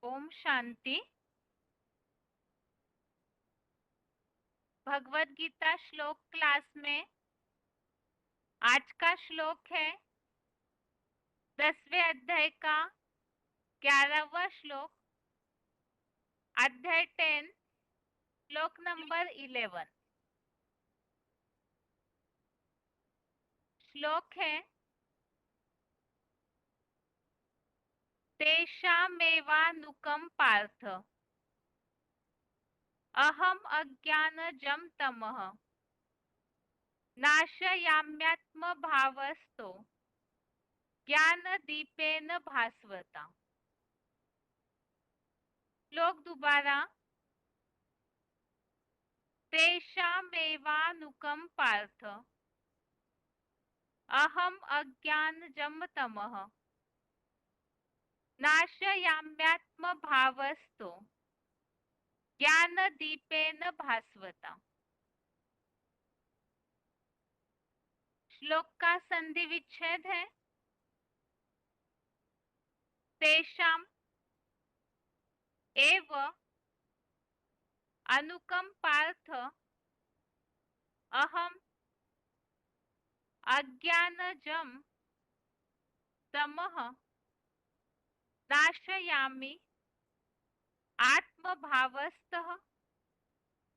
ओम शांति। भगवत गीता श्लोक क्लास में आज का श्लोक है 10वें अध्याय का 11वां श्लोक, अध्याय 10, श्लोक नंबर 11। श्लोक है तेषामेवानुकं पार्थ अहम अज्ञानजं तमः नाशयाम्यात्म भावस्तो ज्ञानदीपेन भास्वता। श्लोक दोबारा। तेषामेवानुकं पार्थ अहम अज्ञानजं तमः नाशयाम्यात्म भावस्तो ज्ञानदीपेन भास्वता। श्लोक का संधि विच्छेद है तेषाम एव अनुकम पार्थ अहम अज्ञानजं तमः नाशयामि आत्मभावस्तः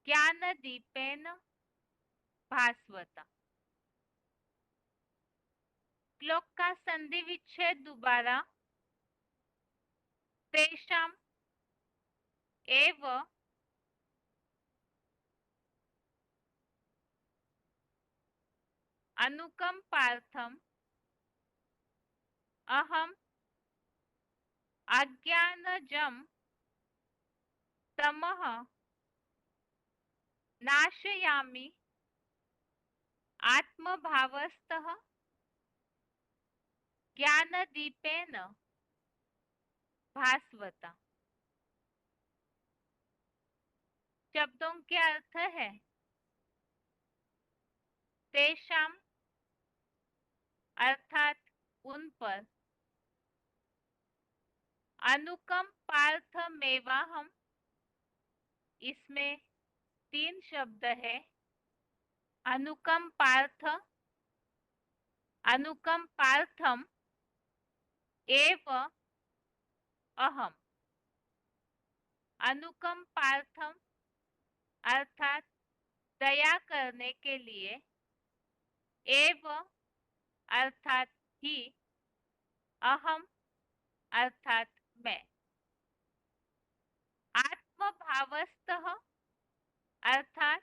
ज्ञानदीपेन भास्वता। श्लोक का संधि विच्छेद दोबारा। तेषाम एव अनुकम पार्थम अहम अज्ञानजं तमः नाशयामि आत्मभावस्तः ज्ञानदीपेन भास्वता। शब्दों के अर्थ है तेषाम अर्थात उन पर, अनुकम पार्थ मेवाहम इसमें तीन शब्द है। अनुकम पार्थ, अनुकम पार्थम एव अहम। अनुकम पार्थम अर्थात दया करने के लिए, एव अर्थात ही, अहम अर्थात मैं। आत्मभावस्तः अर्थात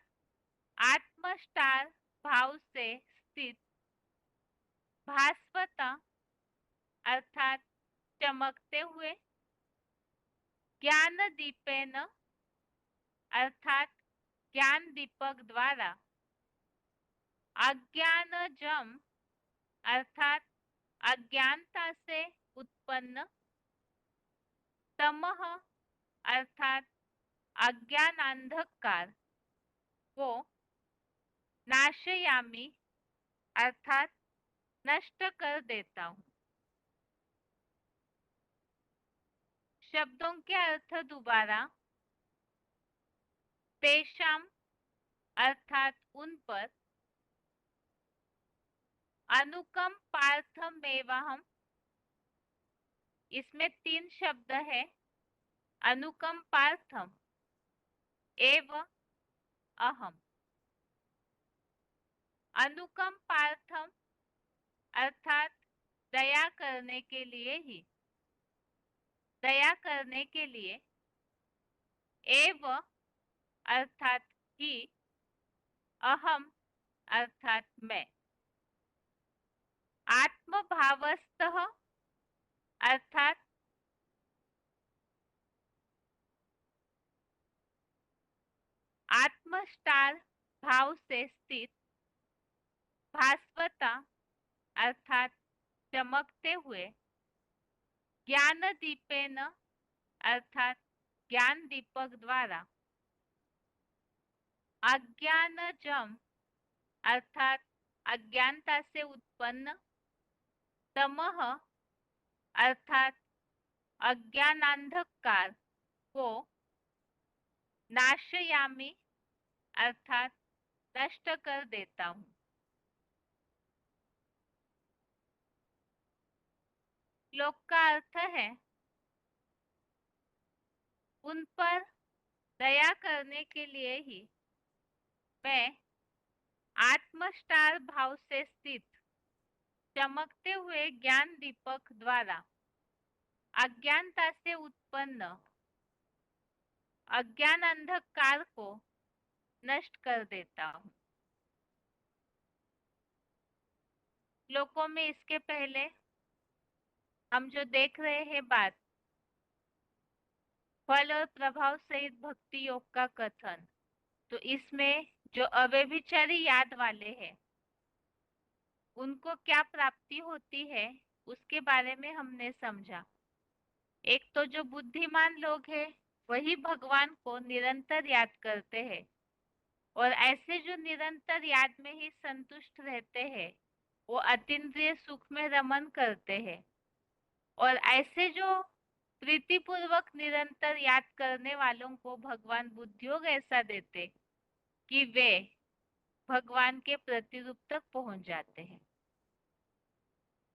आत्मस्टार भाव से स्थित, भास्वता अर्थात चमकते हुए, ज्ञान दीपेन अर्थात ज्ञान दीपक द्वारा, अज्ञानजम अर्थात अज्ञानता से उत्पन्न, तमह अर्थात अज्ञान अंधकार को, नाशयामी अर्थात नष्ट कर देता हूँ। शब्दों के अर्थ दोबारा। तेषाम अर्थात उन पर, अनुकम पार्थमेवाहम इसमें तीन शब्द है। अनुकम पार्थम एव अहम। अनुकम पार्थम अर्थात दया करने के लिए ही, दया करने के लिए, एव अर्थात ही, अहम अर्थात मैं। आत्मभावस्तः अर्थात आत्मस्टार भाव से स्थित, भास्वता अर्थात चमकते हुए, ज्ञान दीपेन अर्थात ज्ञान दीपक द्वारा, अज्ञानजम अर्थात अज्ञानता से उत्पन्न, तमह अर्थात अज्ञानांधकार को नाशयामि अर्थात नष्ट कर देता हूँ। श्लोक का अर्थ है उन पर दया करने के लिए ही मैं आत्मस्टार भाव से स्थित चमकते हुए ज्ञान दीपक द्वारा अज्ञानता से उत्पन्न अज्ञान अंधकार को नष्ट कर देता हूँ। श्लोकों में इसके पहले हम जो देख रहे हैं बात फल और प्रभाव सहित भक्ति योग का कथन, तो इसमें जो अव्यभिचारी याद वाले हैं उनको क्या प्राप्ति होती है उसके बारे में हमने समझा। एक तो जो बुद्धिमान लोग हैं वही भगवान को निरंतर याद करते हैं और ऐसे जो निरंतर याद में ही संतुष्ट रहते हैं वो अतीन्द्रिय सुख में रमन करते हैं। और ऐसे जो प्रीतिपूर्वक निरंतर याद करने वालों को भगवान बुद्धियोग ऐसा देते कि वे भगवान के प्रतिरूप तक पहुंच जाते हैं।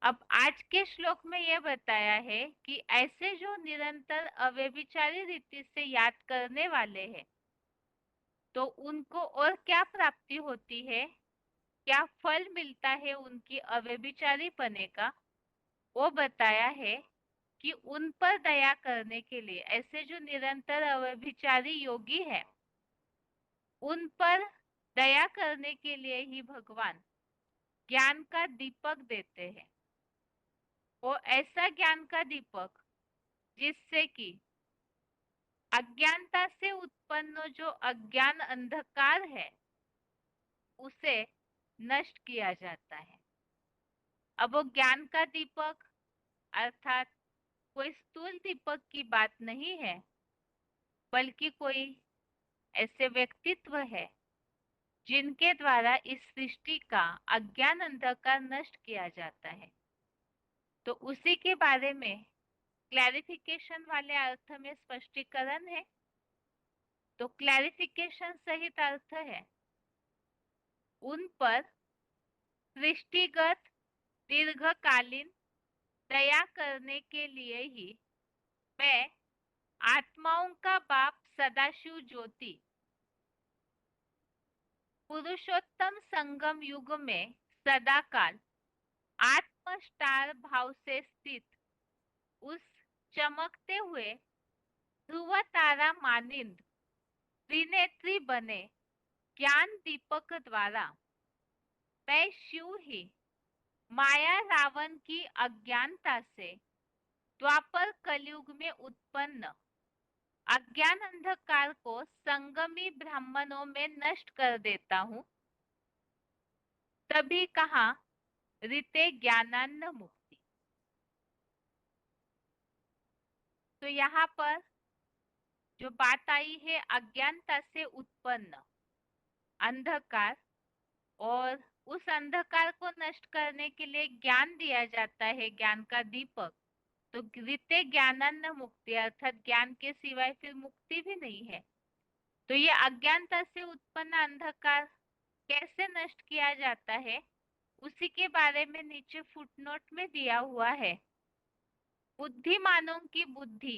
अब आज के श्लोक में यह बताया है कि ऐसे जो निरंतर अव्यभिचारी रीति से याद करने वाले हैं तो उनको और क्या प्राप्ति होती है, क्या फल मिलता है उनकी अव्यभिचारी पने का, वो बताया है कि उन पर दया करने के लिए ऐसे जो निरंतर अव्यभिचारी योगी है उन पर दया करने के लिए ही भगवान ज्ञान का दीपक देते हैं। वो ऐसा ज्ञान का दीपक जिससे कि अज्ञानता से उत्पन्न जो अज्ञान अंधकार है उसे नष्ट किया जाता है। अब वो ज्ञान का दीपक अर्थात कोई स्थूल दीपक की बात नहीं है बल्कि कोई ऐसे व्यक्तित्व है जिनके द्वारा इस सृष्टि का अज्ञान अंधकार नष्ट किया जाता है। तो उसी के बारे में क्लैरिफिकेशन वाले अर्थ में स्पष्टीकरण है। तो क्लैरिफिकेशन सहित अर्थ है उन पर सृष्टिगत दीर्घकालीन दया करने के लिए ही मैं आत्माओं का बाप सदाशिव ज्योति पुरुषोत्तम संगम युग में सदाकाल आत्मस्टार भाव से स्थित उस चमकते हुए ध्रुव तारा मानिंद त्रिनेत्री बने ज्ञान दीपक द्वारा मैं शिव ही माया रावण की अज्ञानता से द्वापर कलयुग में उत्पन्न अज्ञान अंधकार को संगमी ब्राह्मणों में नष्ट कर देता हूँ। तभी कहा रीते ज्ञानान्न मुक्ति। तो यहाँ पर जो बात आई है अज्ञानता से उत्पन्न अंधकार और उस अंधकार को नष्ट करने के लिए ज्ञान दिया जाता है, ज्ञान का दीपक। तो रीते ज्ञानान्न मुक्ति अर्थात ज्ञान के सिवाय फिर मुक्ति भी नहीं है। तो ये अज्ञानता से उत्पन्न अंधकार कैसे नष्ट किया जाता है उसी के बारे में नीचे फुटनोट में दिया हुआ है। बुद्धिमानों की बुद्धि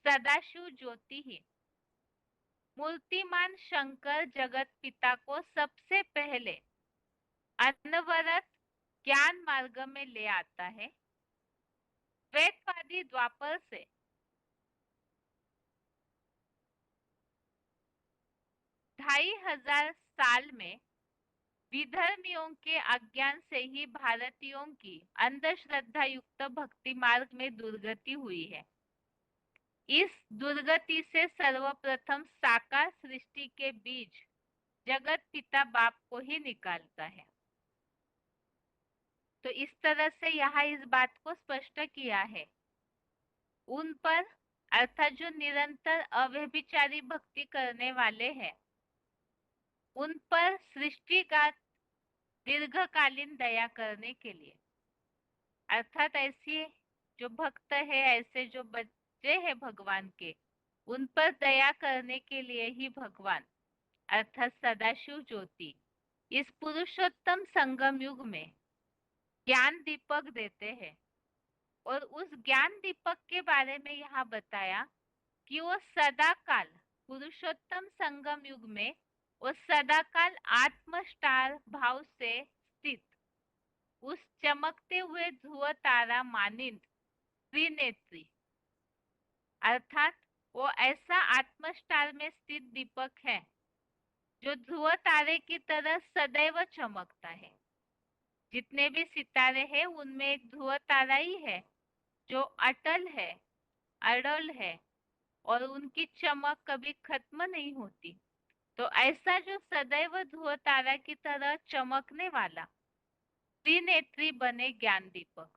सदाशिव ज्योति ही मूर्तिमान शंकर जगत पिता को सबसे पहले अनवरत ज्ञान मार्ग में ले आता है। द्वैतवादी द्वापर से 2500 साल में विधर्मियों के अज्ञान से ही भारतीयों की अंधश्रद्धा युक्त भक्ति मार्ग में दुर्गति हुई है। इस दुर्गति से सर्वप्रथम साकार सृष्टि के बीज जगत पिता बाप को ही निकालता है। तो इस तरह से यहाँ इस बात को स्पष्ट किया है उन पर अर्थात जो निरंतर अव्यभिचारी भक्ति करने वाले हैं उन पर सृष्टि का दीर्घकालीन दया करने के लिए अर्थात ऐसे जो भक्त है ऐसे जो बच्चे हैं भगवान के, उन पर दया करने के लिए ही भगवान अर्थात सदाशिव ज्योति इस पुरुषोत्तम संगम युग में ज्ञान दीपक देते हैं। और उस ज्ञान दीपक के बारे में यहाँ बताया कि वो सदा काल पुरुषोत्तम संगम युग में वो सदा काल आत्म स्टार भाव से स्थित उस चमकते हुए ध्रुव तारा मानिंद त्रिनेत्री अर्थात वो ऐसा आत्म स्टार में स्थित दीपक है जो ध्रुव तारे की तरह सदैव चमकता है। जितने भी सितारे हैं उनमें एक ध्रुव तारा ही है जो अटल है, अड़ल है और उनकी चमक कभी खत्म नहीं होती। तो ऐसा जो सदैव ध्रुव तारा की तरह चमकने वाला त्रिनेत्री बने ज्ञान दीपक।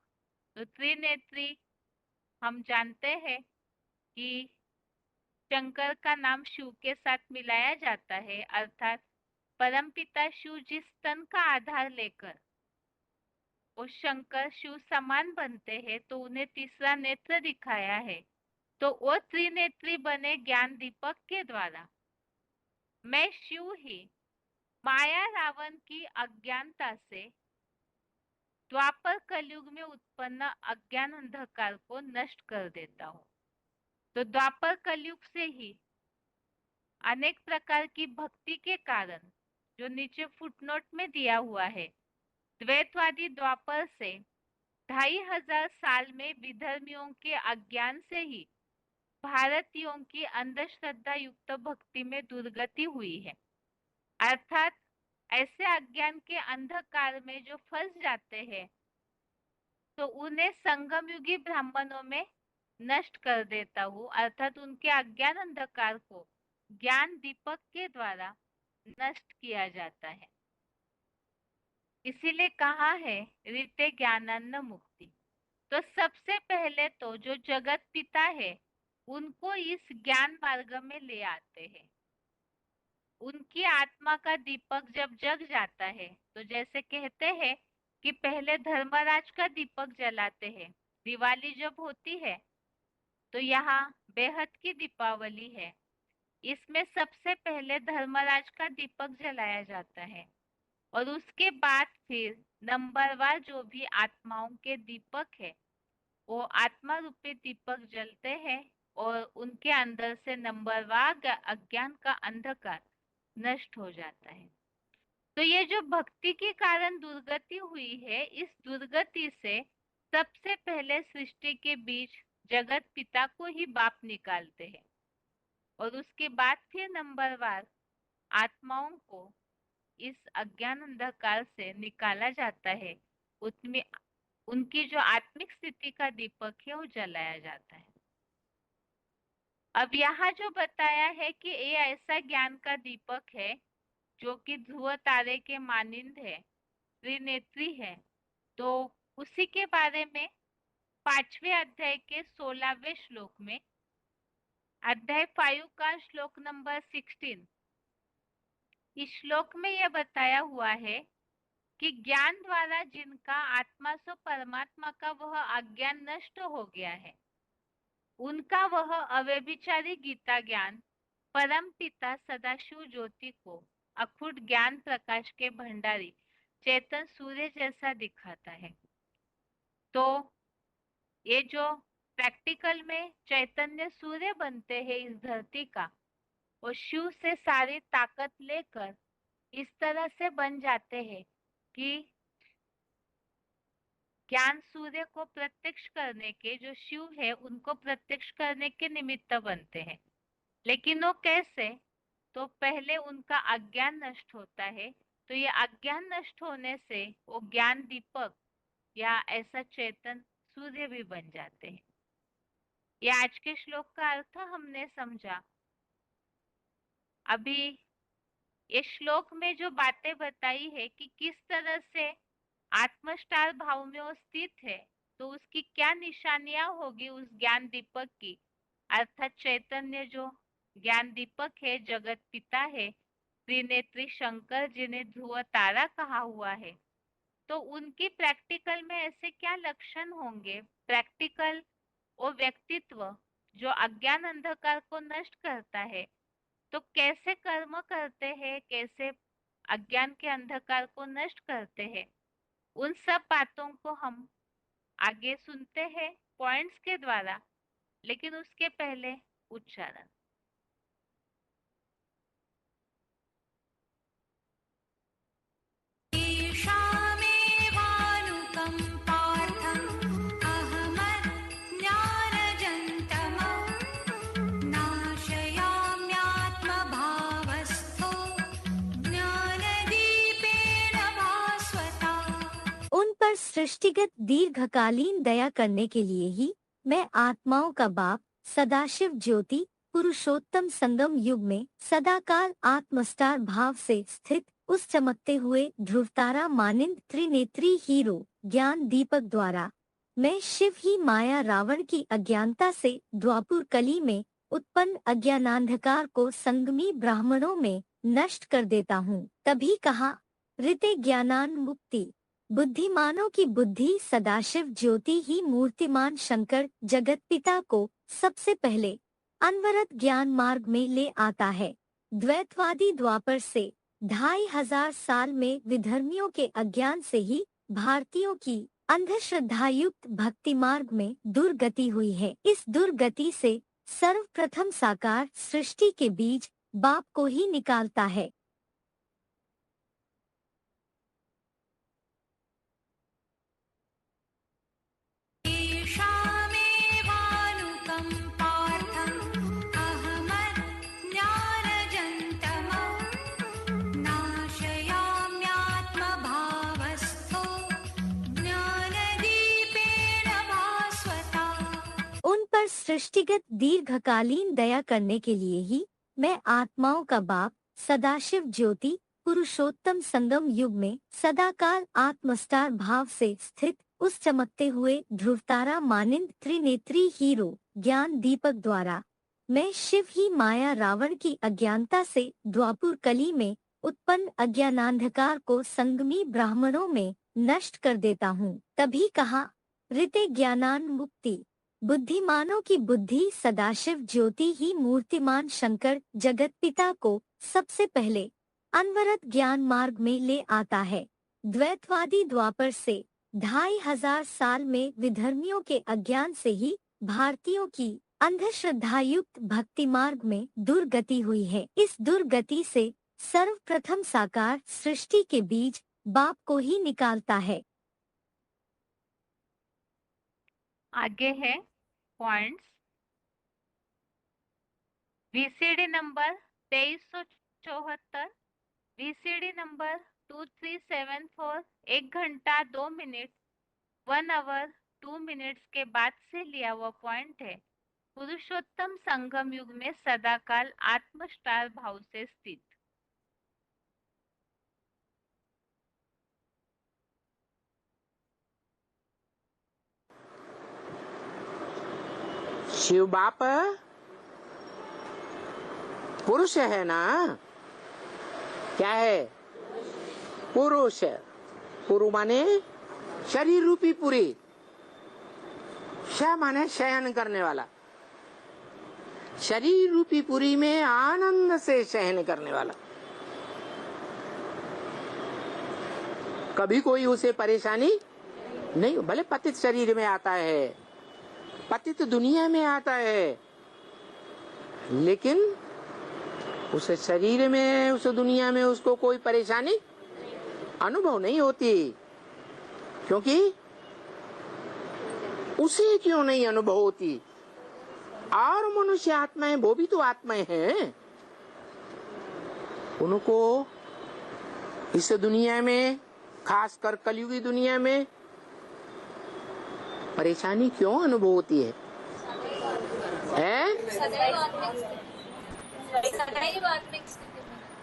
तो त्रिनेत्री हम जानते हैं कि शंकर का नाम शिव के साथ मिलाया जाता है, अर्थात परमपिता शिव जिस तन का आधार लेकर वो शंकर शिव समान बनते हैं तो उन्हें तीसरा नेत्र दिखाया है। तो वो त्रिनेत्री बने ज्ञान दीपक के द्वारा मैं शिव ही माया रावण की अज्ञानता से द्वापर कलयुग में उत्पन्न अज्ञान अंधकार को नष्ट कर देता हूँ। तो द्वापर कलयुग से ही अनेक प्रकार की भक्ति के कारण जो नीचे फुटनोट में दिया हुआ है, द्वैतवादी द्वापर से 2500 साल में विधर्मियों के अज्ञान से ही भारतीयों की अंधश्रद्धा युक्त भक्ति में दुर्गति हुई है। अर्थात ऐसे अज्ञान के अंधकार में जो फंस जाते हैं तो उन्हें संगम युगी ब्राह्मणों में नष्ट कर देता हूँ, अर्थात उनके अज्ञान अंधकार को ज्ञान दीपक के द्वारा नष्ट किया जाता है। इसीलिए कहा है रीते ज्ञानान्न मुक्ति। तो सबसे पहले तो जो जगत पिता है उनको इस ज्ञान मार्ग में ले आते हैं। उनकी आत्मा का दीपक जब जग जाता है तो जैसे कहते हैं कि पहले धर्मराज का दीपक जलाते हैं। दिवाली जब होती है तो यहाँ बेहद की दीपावली है, इसमें सबसे पहले धर्मराज का दीपक जलाया जाता है और उसके बाद फिर नंबरवार जो भी आत्माओं के दीपक है वो आत्मा रूपी दीपक जलते हैं और उनके अंदर से नंबरवार अज्ञान का अंधकार नष्ट हो जाता है। तो ये जो भक्ति के कारण दुर्गति हुई है, इस दुर्गति से सबसे पहले सृष्टि के बीच जगत पिता को ही बाप निकालते हैं और उसके बाद फिर नंबरवार आत्माओं को इस अज्ञान अंधकार से निकाला जाता है। उसमें उनकी जो आत्मिक स्थिति का दीपक है वो जलाया जाता है। अब यहाँ जो बताया है कि ये ऐसा ज्ञान का दीपक है जो कि ध्रुव तारे के मानिंद है, त्रिनेत्री है। तो उसी के बारे में 5वें अध्याय के 16वें श्लोक में अध्याय 5 का श्लोक नंबर 16 इस श्लोक में यह बताया हुआ है कि ज्ञान द्वारा जिनका आत्मा से परमात्मा का वह अज्ञान नष्ट हो गया है उनका वह अव्यभिचारी गीता ज्ञान परम पिता सदाशिव ज्योति को अखुट ज्ञान प्रकाश के भंडारी चेतन सूर्य जैसा दिखाता है। तो ये जो प्रैक्टिकल में चैतन्य सूर्य बनते हैं इस धरती का, वो शिव से सारी ताकत लेकर इस तरह से बन जाते हैं कि ज्ञान सूर्य को प्रत्यक्ष करने के जो शिव है उनको प्रत्यक्ष करने के निमित्त बनते हैं। लेकिन वो कैसे? तो पहले उनका अज्ञान नष्ट होता है, तो ये अज्ञान नष्ट होने से वो ज्ञान दीपक या ऐसा चेतन सूर्य भी बन जाते हैं। ये आज के श्लोक का अर्थ हमने समझा। अभी ये श्लोक में जो बातें बताई है कि किस तरह से आत्मस्टार भाव में वो स्थित है, तो उसकी क्या निशानियां होगी उस ज्ञान दीपक की, अर्थात चैतन्य जो ज्ञान दीपक है, जगत पिता है, त्रिनेत्री शंकर जिन्हें ध्रुव तारा कहा हुआ है, तो उनकी प्रैक्टिकल में ऐसे क्या लक्षण होंगे, प्रैक्टिकल वो व्यक्तित्व जो अज्ञान अंधकार को नष्ट करता है। तो कैसे कर्म करते हैं, कैसे अज्ञान के अंधकार को नष्ट करते हैं, उन सब बातों को हम आगे सुनते हैं पॉइंट्स के द्वारा। लेकिन उसके पहले उच्चारण। उन पर सृष्टिगत दीर्घकालीन दया करने के लिए ही मैं आत्माओं का बाप सदाशिव ज्योति पुरुषोत्तम संगम युग में सदाकाल आत्मस्टार भाव से स्थित उस चमकते हुए ध्रुवतारा मानिंद त्रिनेत्री हीरो ज्ञान दीपक द्वारा मैं शिव ही माया रावण की अज्ञानता से द्वापुर कली में उत्पन्न अज्ञानांधकार को संगमी ब्राह्मणों में नष्ट कर देता हूँ। तभी कहा ऋते ज्ञानान मुक्ति। बुद्धिमानों की बुद्धि सदाशिव ज्योति ही मूर्तिमान शंकर जगत पिता को सबसे पहले अनवरत ज्ञान मार्ग में ले आता है। द्वैतवादी द्वापर से 2500 साल में विधर्मियों के अज्ञान से ही भारतीयों की अंधश्रद्धायुक्त भक्ति मार्ग में दुर्गति हुई है। इस दुर्गति से सर्वप्रथम साकार सृष्टि के बीज बाप को ही निकालता है। उन पर सृष्टिगत दीर्घकालीन दया करने के लिए ही मैं आत्माओं का बाप सदाशिव ज्योति पुरुषोत्तम संगम युग में सदाकाल आत्मस्टार भाव से स्थित उस चमकते हुए ध्रुवतारा मानिंद त्रिनेत्री हीरो ज्ञान दीपक द्वारा मैं शिव ही माया रावण की अज्ञानता से द्वापुर कली में उत्पन्न अज्ञानांधकार को संगमी ब्राह्मणों में नष्ट कर देता हूँ। तभी कहा ऋते ज्ञानान मुक्ति। बुद्धिमानों की बुद्धि सदाशिव ज्योति ही मूर्तिमान शंकर जगत पिता को सबसे पहले अनवरत ज्ञान मार्ग में ले आता है। द्वैतवादी द्वापर से 2500 साल में विधर्मियों के अज्ञान से ही भारतीयों की अंधश्रद्धायुक्त भक्ति मार्ग में दुर्गति हुई है। इस दुर्गति से सर्वप्रथम साकार सृष्टि के बीज बाप को ही निकालता है। आगे है points. VCD number 2374, VCD number 2374 1 घंटा 2 मिनट 1 आवर 2 मिनट्स के बाद से लिया हुआ पॉइंट है। पुरुषोत्तम संगम युग में सदाकाल आत्मस्टार भाव से स्थित। शिव बाप पुरुष है ना? क्या है? पुरुष। पुरु माने शरीर रूपी पुरी। श माने शयन करने वाला। शरीर रूपी पुरी में आनंद से शयन करने वाला। कभी कोई उसे परेशानी नहीं। भले पतित शरीर में आता है, पतित दुनिया में आता है, लेकिन उस शरीर में उस दुनिया में उसको कोई परेशानी अनुभव नहीं होती। क्योंकि उसे क्यों नहीं अनुभव होती? और मनुष्य आत्माएं, वो भी तो आत्माएं हैं। उनको इस दुनिया में, खासकर कलयुगी दुनिया में परेशानी क्यों अनुभव होती है?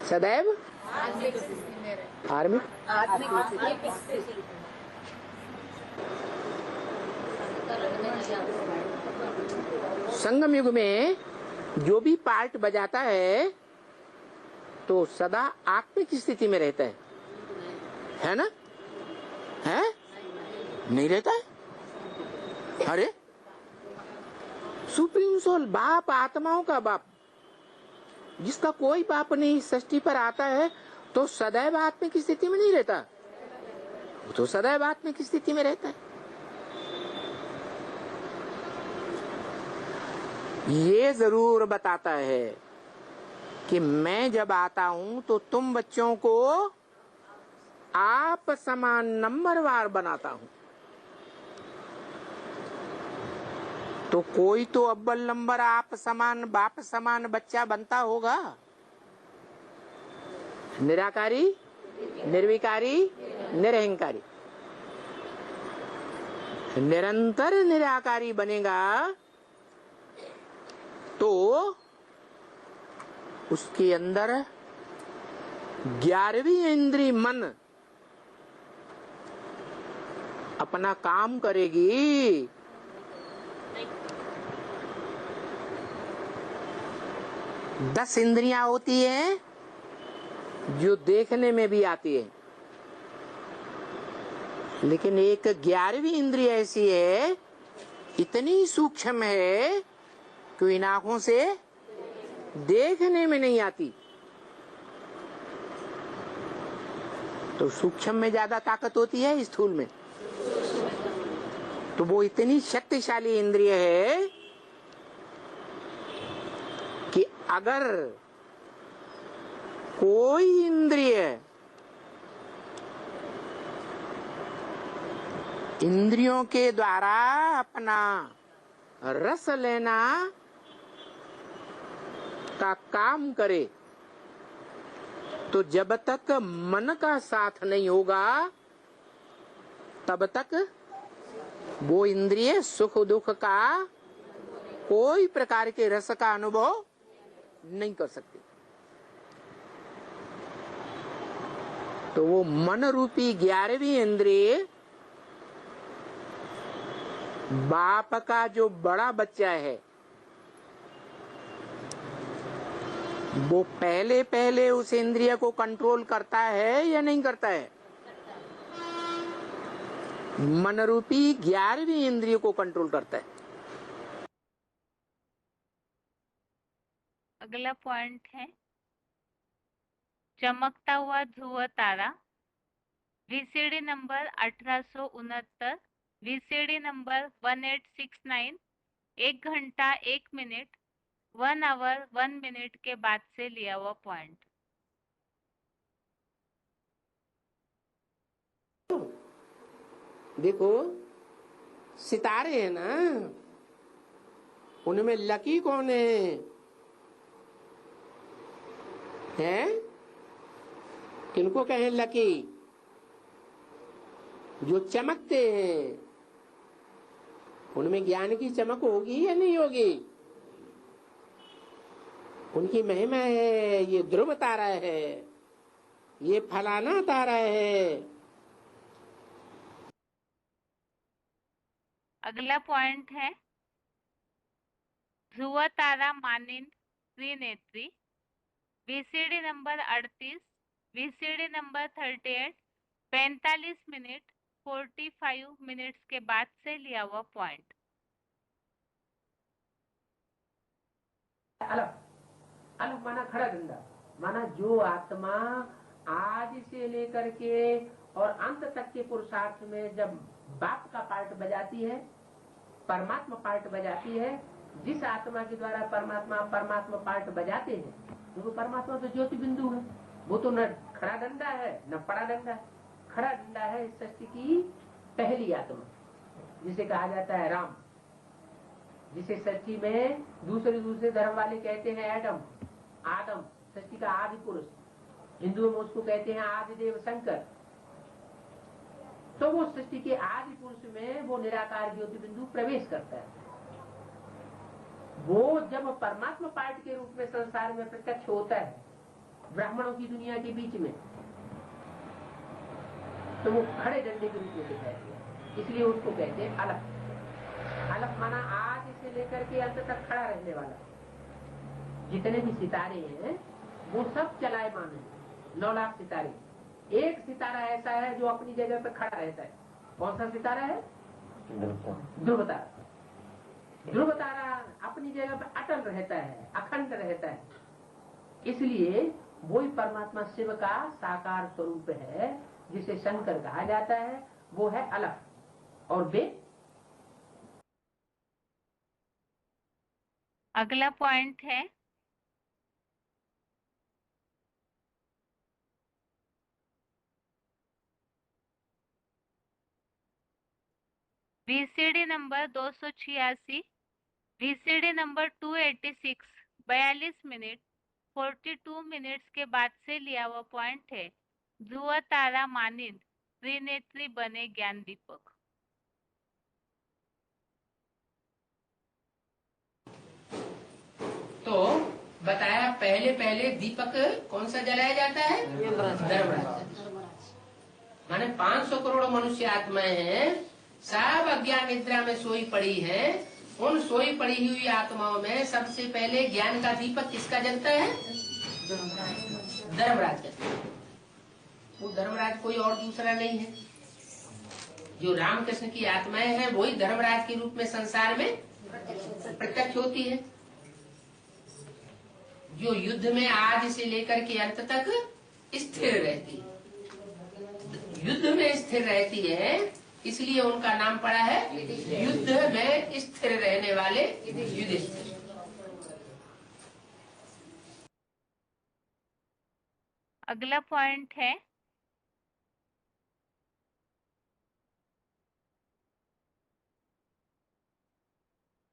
सदैव आर्मिक संगम युग में जो भी पार्ट बजाता है तो सदा आत्मिक स्थिति में रहता है ना? है नहीं रहता है? अरे सुप्रीम सोल, बाप, आत्माओं का बाप, जिसका कोई बाप नहीं सृष्टि पर आता है तो सदैव आत्मा की स्थिति में नहीं रहता, वो तो सदैव आत्मा की स्थिति में रहता है। ये जरूर बताता है कि मैं जब आता हूं तो तुम बच्चों को आप समान नंबरवार बनाता हूं। तो कोई तो अव्वल नंबर आप समान बाप समान बच्चा बनता होगा। निराकारी, निर्विकारी, निरहंकारी। निरंतर निराकारी बनेगा तो उसके अंदर 11वीं इंद्री मन अपना काम करेगी। दस इंद्रियां होती हैं जो देखने में भी आती है, लेकिन एक 11वीं इंद्रिय ऐसी है, इतनी सूक्ष्म है कि इन आंखों से देखने में नहीं आती। तो सूक्ष्म में ज्यादा ताकत होती है स्थूल में। तो वो इतनी शक्तिशाली इंद्रिय है कि अगर कोई इंद्रिय इंद्रियों के द्वारा अपना रस लेना का काम करे तो जब तक मन का साथ नहीं होगा तब तक वो इंद्रिय सुख दुख का कोई प्रकार के रस का अनुभव नहीं कर सकती। तो वो मन रूपी 11वीं इंद्रिय बाप का जो बड़ा बच्चा है वो पहले पहले उस इंद्रिय को कंट्रोल करता है या नहीं करता है? मन रूपी 11वीं इंद्रिय को कंट्रोल करता है। अगला पॉइंट है चमकता हुआ ध्रुव तारा, वीसीडी नंबर 1869, वीसीडी नंबर 1869, 1 घंटा 1 मिनट 1 आवर 1 मिनट के बाद से लिया हुआ पॉइंट। देखो सितारे हैं ना, उनमें लकी कौन है? किनको कहें लकी? जो चमकते हैं। उनमें ज्ञान की चमक होगी या नहीं होगी? उनकी महिमा है, ये ध्रुव तारा है, ये फलाना तारा है। अगला पॉइंट है ध्रुव तारा मानिंद त्रिनेत्री, VCD number 38, VCD number 38, 45 minute 45 minutes के बाद से लिया हुआ पॉइंट। अलग अलग माना खड़ा डंडा, माना जो आत्मा आज से लेकर के और अंत तक के पुरुषार्थ में जब बाप का पार्ट बजाती है, परमात्मा पार्ट बजाती है, जिस आत्मा के द्वारा परमात्मा पार्ट बजाते हैं, तो परमात्मा तो ज्योति बिंदु है। वो तो न खड़ा डंडा है न पड़ा डंडा है। खड़ा डंडा है इस सृष्टि की पहली आत्मा, जिसे कहा जाता है राम, जिसे सृष्टि में दूसरे धर्म वाले कहते हैं एडम, आदम, सृष्टि का आदि पुरुष। हिंदुओं में उसको कहते हैं आदिदेव शंकर। तो वो सृष्टि के आदि पुरुष में वो निराकार ज्योति बिंदु प्रवेश करता है। वो जब परमात्मा पार्ट के रूप में संसार में प्रत्यक्ष होता है ब्राह्मणों की दुनिया के बीच में, तो वो खड़े डंडे के रूप में दिखाई दिया। इसलिए उसको कहते हैं अलग। अलग माना आज से लेकर के अंत तक खड़ा रहने वाला। जितने भी सितारे हैं वो सब चलायमान है। 9 लाख सितारे। एक सितारा ऐसा है जो अपनी जगह पर खड़ा रहता है। कौन सा सितारा है? ध्रुव तारा। ध्रुव तारा अपनी जगह पर अटल रहता है, अखंड रहता है, इसलिए वही परमात्मा शिव का साकार स्वरूप है, जिसे शंकर कहा जाता है, वो है अलग। और वे अगला पॉइंट है VCD number 286, VCD number 286 42 minute 42 minutes के बाद से लिया हुआ पॉइंट है। ध्रुव तारा मानिंद त्रिनेत्री बने ज्ञान दीपक। तो बताया पहले पहले दीपक कौन सा जलाया जाता है? धर्मराज। माने 500 करोड़ मनुष्य आत्माएं हैं, सब अज्ञान निद्रा में सोई पड़ी है। उन सोई पड़ी हुई आत्माओं में सबसे पहले ज्ञान का दीपक किसका जलता है? धर्मराज का। वो धर्मराज कोई और दूसरा नहीं है। जो रामकृष्ण की आत्माएं हैं वही धर्मराज के रूप में संसार में प्रत्यक्ष होती है। जो युद्ध में आज से लेकर के अंत तक स्थिर रहती है, युद्ध में स्थिर रहती है, इसलिए उनका नाम पड़ा है युद्ध में स्थिर रहने वाले युधिष्ठिर। अगला पॉइंट है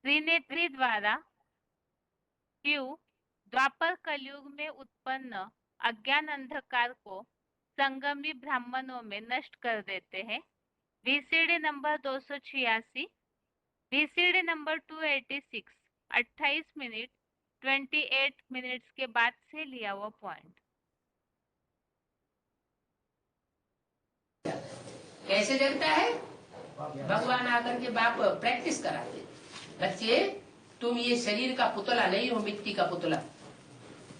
त्रिनेत्री द्वारा शिव द्वापर कलयुग में उत्पन्न अज्ञान अंधकार को संगमी ब्राह्मणों में नष्ट कर देते हैं। VCD number 286, VCD number 286 28 minute 28 minutes के बाद से लिया हुआ पॉइंट। कैसे जगता है? भगवान आकर के बाप प्रैक्टिस कराते, बच्चे तुम ये शरीर का पुतला नहीं हो, मिट्टी का पुतला।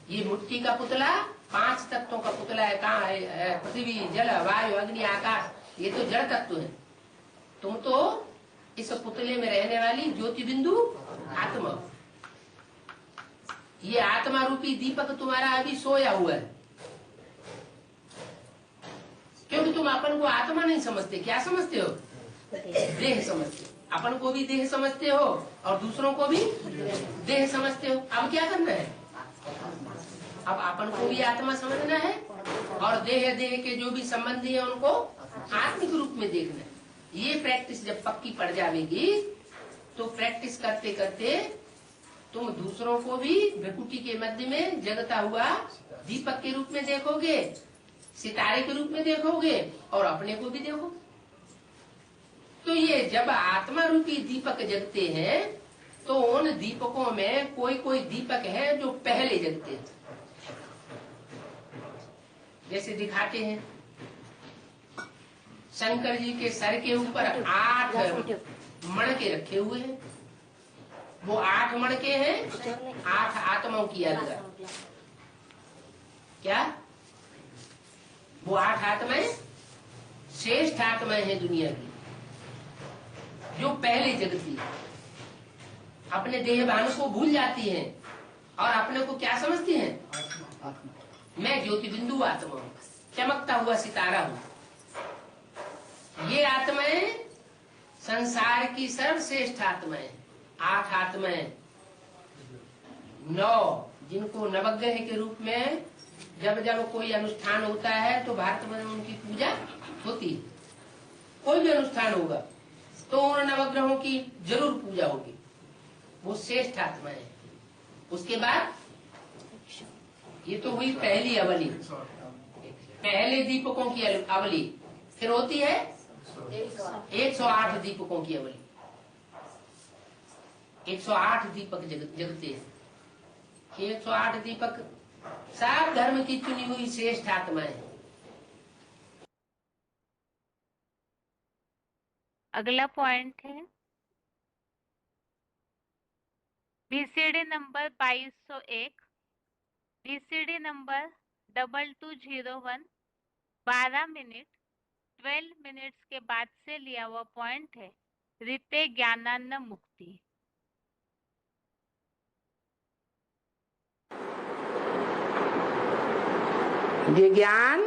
ये मिट्टी का पुतला 5 तत्वों का पुतला है। कहाँ है? पृथ्वी, जल, वायु, अग्नि, आकाश। ये तो जड़ तत्व है। तुम तो इस पुतले में रहने वाली ज्योति बिंदु आत्मा। ये आत्मा रूपी दीपक तुम्हारा अभी सोया हुआ है, क्योंकि तुम अपन को आत्मा नहीं समझते। क्या समझते हो? देह समझते हो। अपन को भी देह समझते हो और दूसरों को भी देह समझते हो। अब क्या करना है? अब अपन को भी आत्मा समझना है और देह देह के जो भी संबंधी है उनको आत्मिक रूप में देखना है। ये प्रैक्टिस जब पक्की पड़ जाएगी तो प्रैक्टिस करते करते तुम दूसरों को भी भ्रिकुटी के मध्य में जगता हुआ दीपक के रूप में देखोगे, सितारे के रूप में देखोगे और अपने को भी देखोगे। तो ये जब आत्मा रूपी दीपक जगते हैं तो उन दीपकों में कोई कोई दीपक है जो पहले जगते हैं। जैसे दिखाते हैं, शंकर जी के सर के ऊपर 8 मणके रखे हुए हैं। वो 8 मणके हैं 8 आत्माओं की यात्रा। क्या वो 8 आत्माएं श्रेष्ठ आत्माएं हैं दुनिया की, जो पहले जगती है। अपने देहभान को भूल जाती हैं और अपने को क्या समझती हैं? मैं ज्योति बिंदु आत्मा हूं, चमकता हुआ सितारा हूं। ये आत्माएं संसार की सर्वश्रेष्ठ आत्माएं, 8 आत्माएं। 9 जिनको नवग्रह के रूप में जब जब कोई अनुष्ठान होता है तो भारत में उनकी पूजा होती है। कोई भी अनुष्ठान होगा तो उन नवग्रहों की जरूर पूजा होगी। वो श्रेष्ठ आत्मा है। उसके बाद ये तो हुई पहली अवली, पहले दीपकों की अवली। फिर होती है 108 दीपकों की अवली। 108 दीपक जगते हैं। 108 दीपक सब धर्म की चुनी हुई श्रेष्ठ आत्माएं। अगला पॉइंट है VCD number 2201, VCD number 2201 12 minute 12 minutes के बाद से लिया हुआ पॉइंट है रिते ज्ञानान्न मुक्ति। ये ज्ञान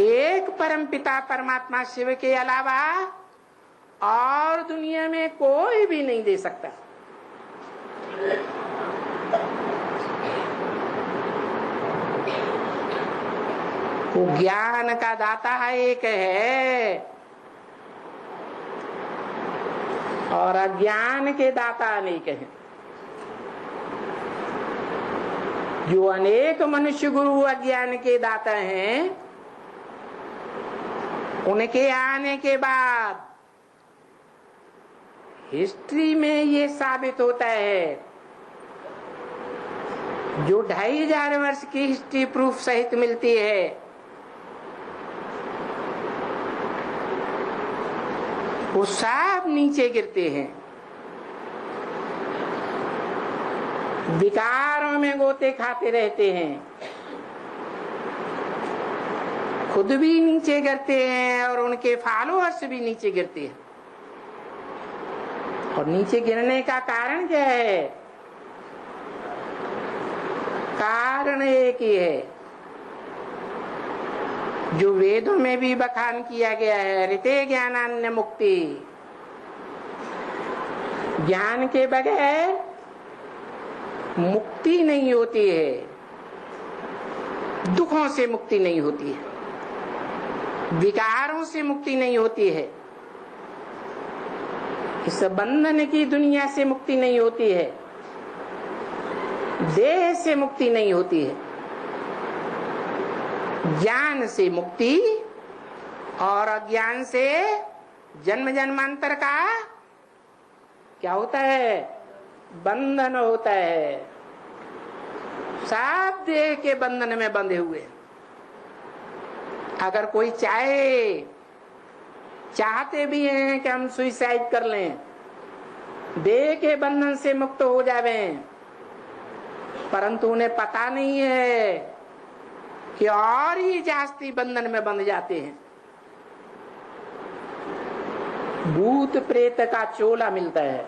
एक परमपिता परमात्मा शिव के अलावा और दुनिया में कोई भी नहीं दे सकता। वो ज्ञान का दाता एक है और अज्ञान के दाता अनेक हैं। जो अनेक मनुष्य गुरु अज्ञान के दाता हैं, उनके आने के बाद हिस्ट्री में ये साबित होता है, जो 2500 वर्ष की हिस्ट्री प्रूफ सहित मिलती है, वो सब नीचे गिरते हैं, विकारों में गोते खाते रहते हैं, खुद भी नीचे गिरते हैं और उनके फॉलोअर्स भी नीचे गिरते हैं। और नीचे गिरने का कारण क्या है? कारण एक ही है, जो वेदों में भी बखान किया गया है, ऋते ज्ञानान्य मुक्ति। ज्ञान के बगैर मुक्ति नहीं होती है, दुखों से मुक्ति नहीं होती है, विकारों से मुक्ति नहीं होती है, इस बंधन की दुनिया से मुक्ति नहीं होती है, देह से मुक्ति नहीं होती है। ज्ञान से मुक्ति और अज्ञान से जन्म जन्मांतर का क्या होता है? बंधन होता है। सब देह के बंधन में बंधे हुए। अगर कोई चाहते भी हैं कि हम सुइसाइड कर लें, देह के बंधन से मुक्त हो जावें, परंतु उन्हें पता नहीं है कि और ही जास्ती बंधन में बंध जाते हैं। भूत प्रेत का चोला मिलता है।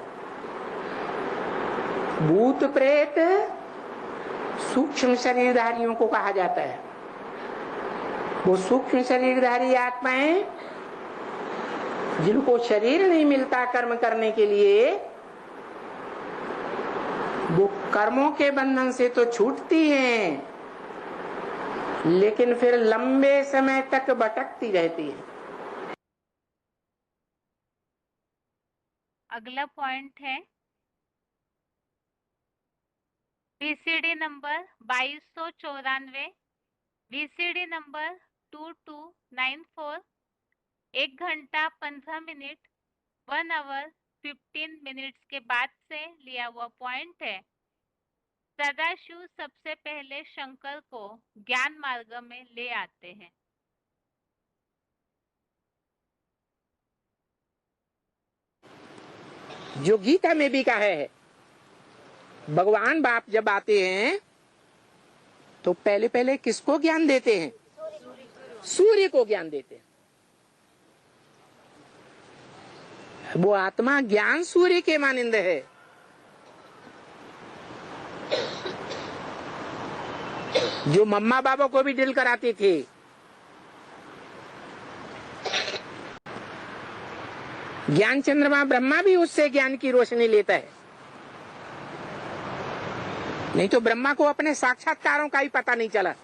भूत प्रेत सूक्ष्म शरीरधारियों को कहा जाता है। वो सूक्ष्म शरीरधारी आत्माएं जिनको शरीर नहीं मिलता कर्म करने के लिए, वो कर्मों के बंधन से तो छूटती हैं, लेकिन फिर लंबे समय तक भटकती रहती है। अगला पॉइंट है वीसीडी नंबर 2294, वीसीडी नंबर 2294, 1 घंटा 15 मिनट 1 आवर 15 मिनट्स के बाद से लिया हुआ पॉइंट है। सदाशिव सबसे पहले शंकर को ज्ञान मार्ग में ले आते हैं। जो गीता में भी कहा है, भगवान बाप जब आते हैं तो पहले पहले किसको ज्ञान देते हैं? सूर्य को ज्ञान देते हैं। वो आत्मा ज्ञान सूर्य के मानिंद है। जो मम्मा बाबा को भी दिल कराती थी, ज्ञान चंद्रमा ब्रह्मा भी उससे ज्ञान की रोशनी लेता है। नहीं तो ब्रह्मा को अपने साक्षात्कारों का ही पता नहीं चला।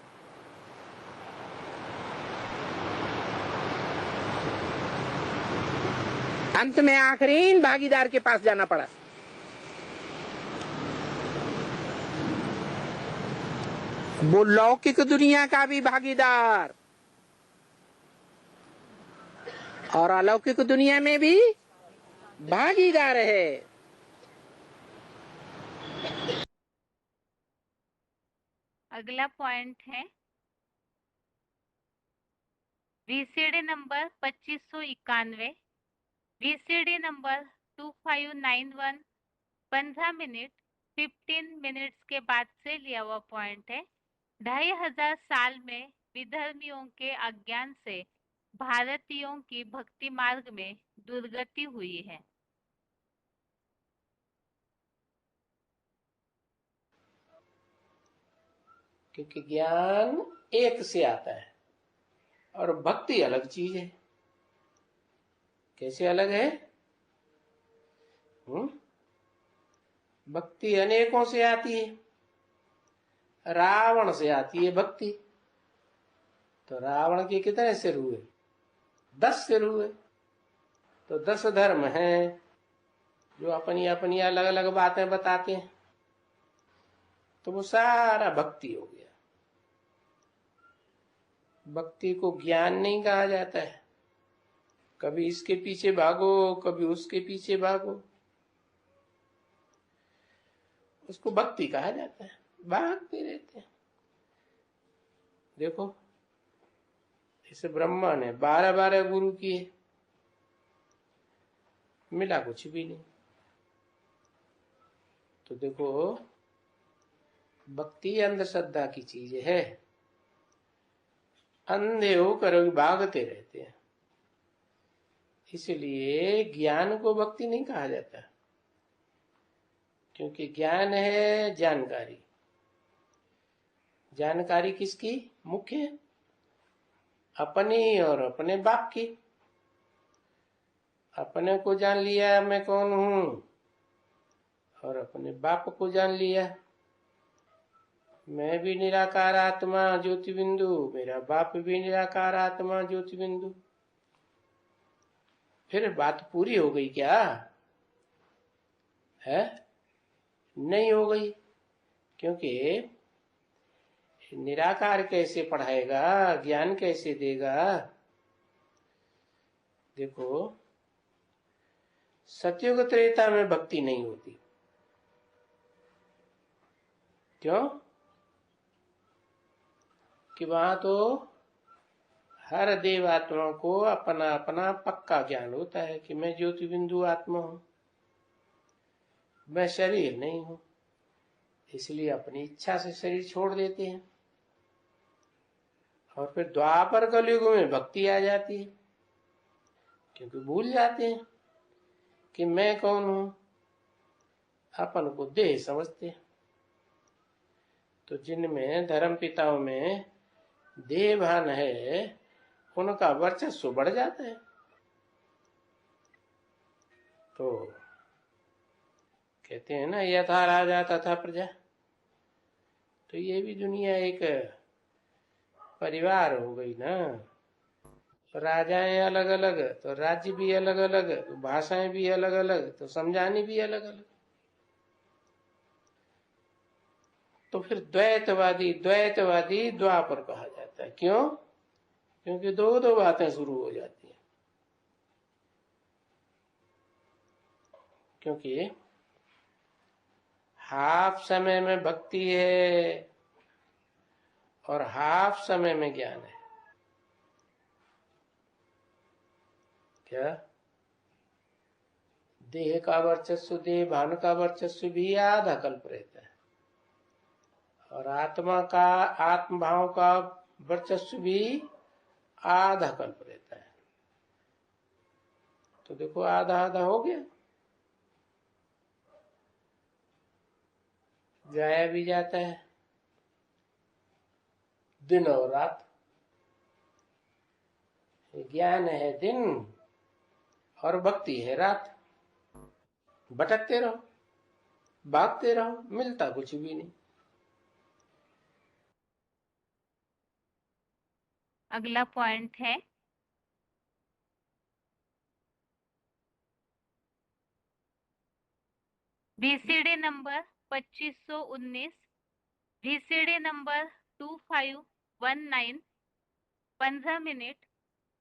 अंत में आखिरी भागीदार के पास जाना पड़ा। वो लौकिक दुनिया का भी भागीदार और अलौकिक दुनिया में भी भागीदार है। अगला पॉइंट है VCD number 2591, VCD number 2591, 15 minute 15 minutes के बाद से लिया हुआ पॉइंट है। 2500 साल में विधर्मियों के अज्ञान से भारतीयों की भक्ति मार्ग में दुर्गति हुई है। क्योंकि ज्ञान एक से आता है और भक्ति अलग चीज है। कैसे अलग है? भक्ति अनेकों से आती है। रावण से आती है भक्ति। तो रावण के कितने सिर हुए? 10 सिर हुए। तो 10 धर्म हैं जो अपनी अपनी अलग अलग बातें बताते हैं। तो वो सारा भक्ति हो गया। भक्ति को ज्ञान नहीं कहा जाता है। कभी इसके पीछे भागो, कभी उसके पीछे भागो, उसको भक्ति कहा जाता है। भागते रहते हैं। देखो, इस ब्रह्मा ने 12 गुरु किए, मिला कुछ भी नहीं। तो देखो, भक्ति अंधश्रद्धा की चीज है। अंधे होकर भागते रहते हैं। इसलिए ज्ञान को भक्ति नहीं कहा जाता, क्योंकि ज्ञान है जानकारी। जानकारी किसकी? मुख्य अपनी और अपने बाप की। अपने को जान लिया मैं कौन हूं, और अपने बाप को जान लिया मैं भी निराकार आत्मा ज्योति बिंदु, मेरा बाप भी निराकार आत्मा ज्योति बिंदु। फिर बात पूरी हो गई क्या? है नहीं हो गई, क्योंकि निराकार कैसे पढ़ाएगा, ज्ञान कैसे देगा? देखो, सतयुग त्रेता में भक्ति नहीं होती। क्यों? कि वहां तो हर देवात्मा को अपना अपना पक्का ज्ञान होता है कि मैं ज्योति बिंदु आत्मा हूं, मैं शरीर नहीं हूं। इसलिए अपनी इच्छा से शरीर छोड़ देते हैं। और फिर द्वापर कलयुग में भक्ति आ जाती है, क्योंकि भूल जाते हैं कि मैं कौन हूं। अपन को देह समझते हैं। तो जिनमें धर्म पिताओं में देह भान है, उनका वर्चस्व बढ़ जाता है। तो कहते हैं ना, यथा राजा तथा प्रजा। तो ये भी दुनिया एक परिवार हो गई ना। राजाएं अलग अलग, तो राज्य भी अलग अलग, तो भाषाएं भी अलग अलग, तो समझाने भी अलग अलग। तो फिर द्वैतवादी द्वैतवादी द्वापर कहा जाता है। क्यों? क्योंकि दो दो बातें शुरू हो जाती हैं। क्योंकि हाफ समय में भक्ति है और हाफ समय में ज्ञान है। क्या? देह का वर्चस्व, देह भान का वर्चस्व भी आधा कल्प रहता है, और आत्मा का, आत्म भाव का वर्चस्व भी आधा कल्प रहता है। तो देखो, आधा आधा हो गया, जाया भी जाता है। दिन और रात, ज्ञान है दिन और भक्ति है रात। भटकते रहो, भागते रहो, मिलता कुछ भी नहीं। अगला पॉइंट है VCD number 2519, VCD number 2519, 15 minute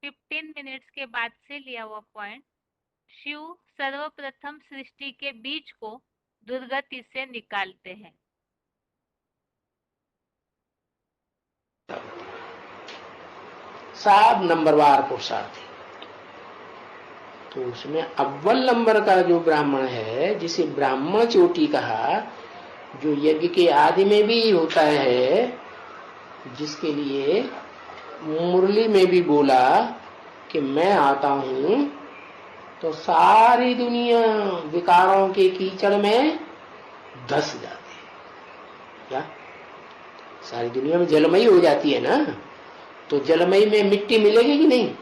15 minutes के बाद से लिया हुआ पॉइंट। शिव सर्वप्रथम सृष्टि के बीज को दुर्गति से निकालते हैं। सात नंबरवार पुरुषार्थ। तो उसमें अव्वल नंबर का जो ब्राह्मण है, जिसे ब्राह्मण चोटी कहा, जो यज्ञ के आदि में भी होता है, जिसके लिए मुरली में भी बोला कि मैं आता हूं, तो सारी दुनिया विकारों के कीचड़ में धस जाती है। क्या? सारी दुनिया में जलमयी हो जाती है ना, तो जलमयी में मिट्टी मिलेगी कि नहीं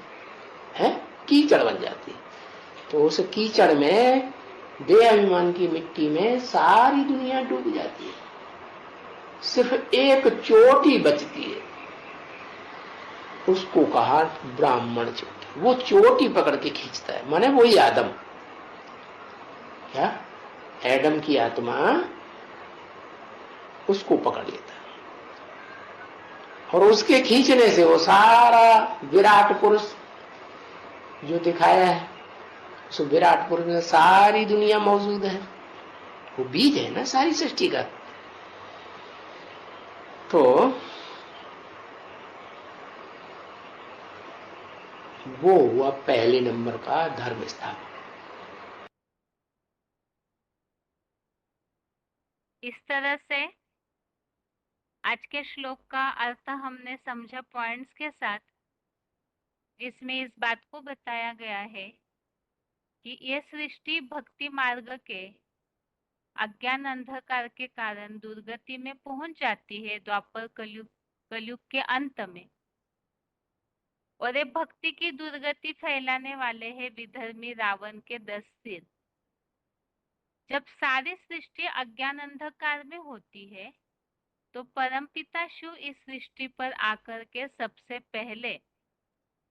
है, कीचड़ बन जाती है। तो उस कीचड़ में, देहाभिमान की मिट्टी में सारी दुनिया डूब जाती है, सिर्फ एक चोटी बचती है, उसको कहा ब्राह्मण चोटी। वो चोटी पकड़ के खींचता है, माने वही आदम, क्या एडम की आत्मा उसको पकड़ लेता है, और उसके खींचने से वो सारा विराट पुरुष जो दिखाया है, उस विराट पुरुष में सारी दुनिया मौजूद है। वो बीज है ना सारी सृष्टि का। तो वो हुआ पहले नंबर का धर्म स्थापन। इस तरह से आज के श्लोक का अर्थ हमने समझा पॉइंट्स के साथ, जिसमें इस बात को बताया गया है कि यह सृष्टि भक्ति मार्ग के अज्ञान अंधकार के कारण दुर्गति में पहुंच जाती है द्वापर कलयुग के अंत में। और ये भक्ति की दुर्गति फैलाने वाले हैं विधर्मी रावण के 10 सिर। जब सारी सृष्टि अज्ञान अंधकार में होती है तो परमपिता शिव इस सृष्टि पर आकर के सबसे पहले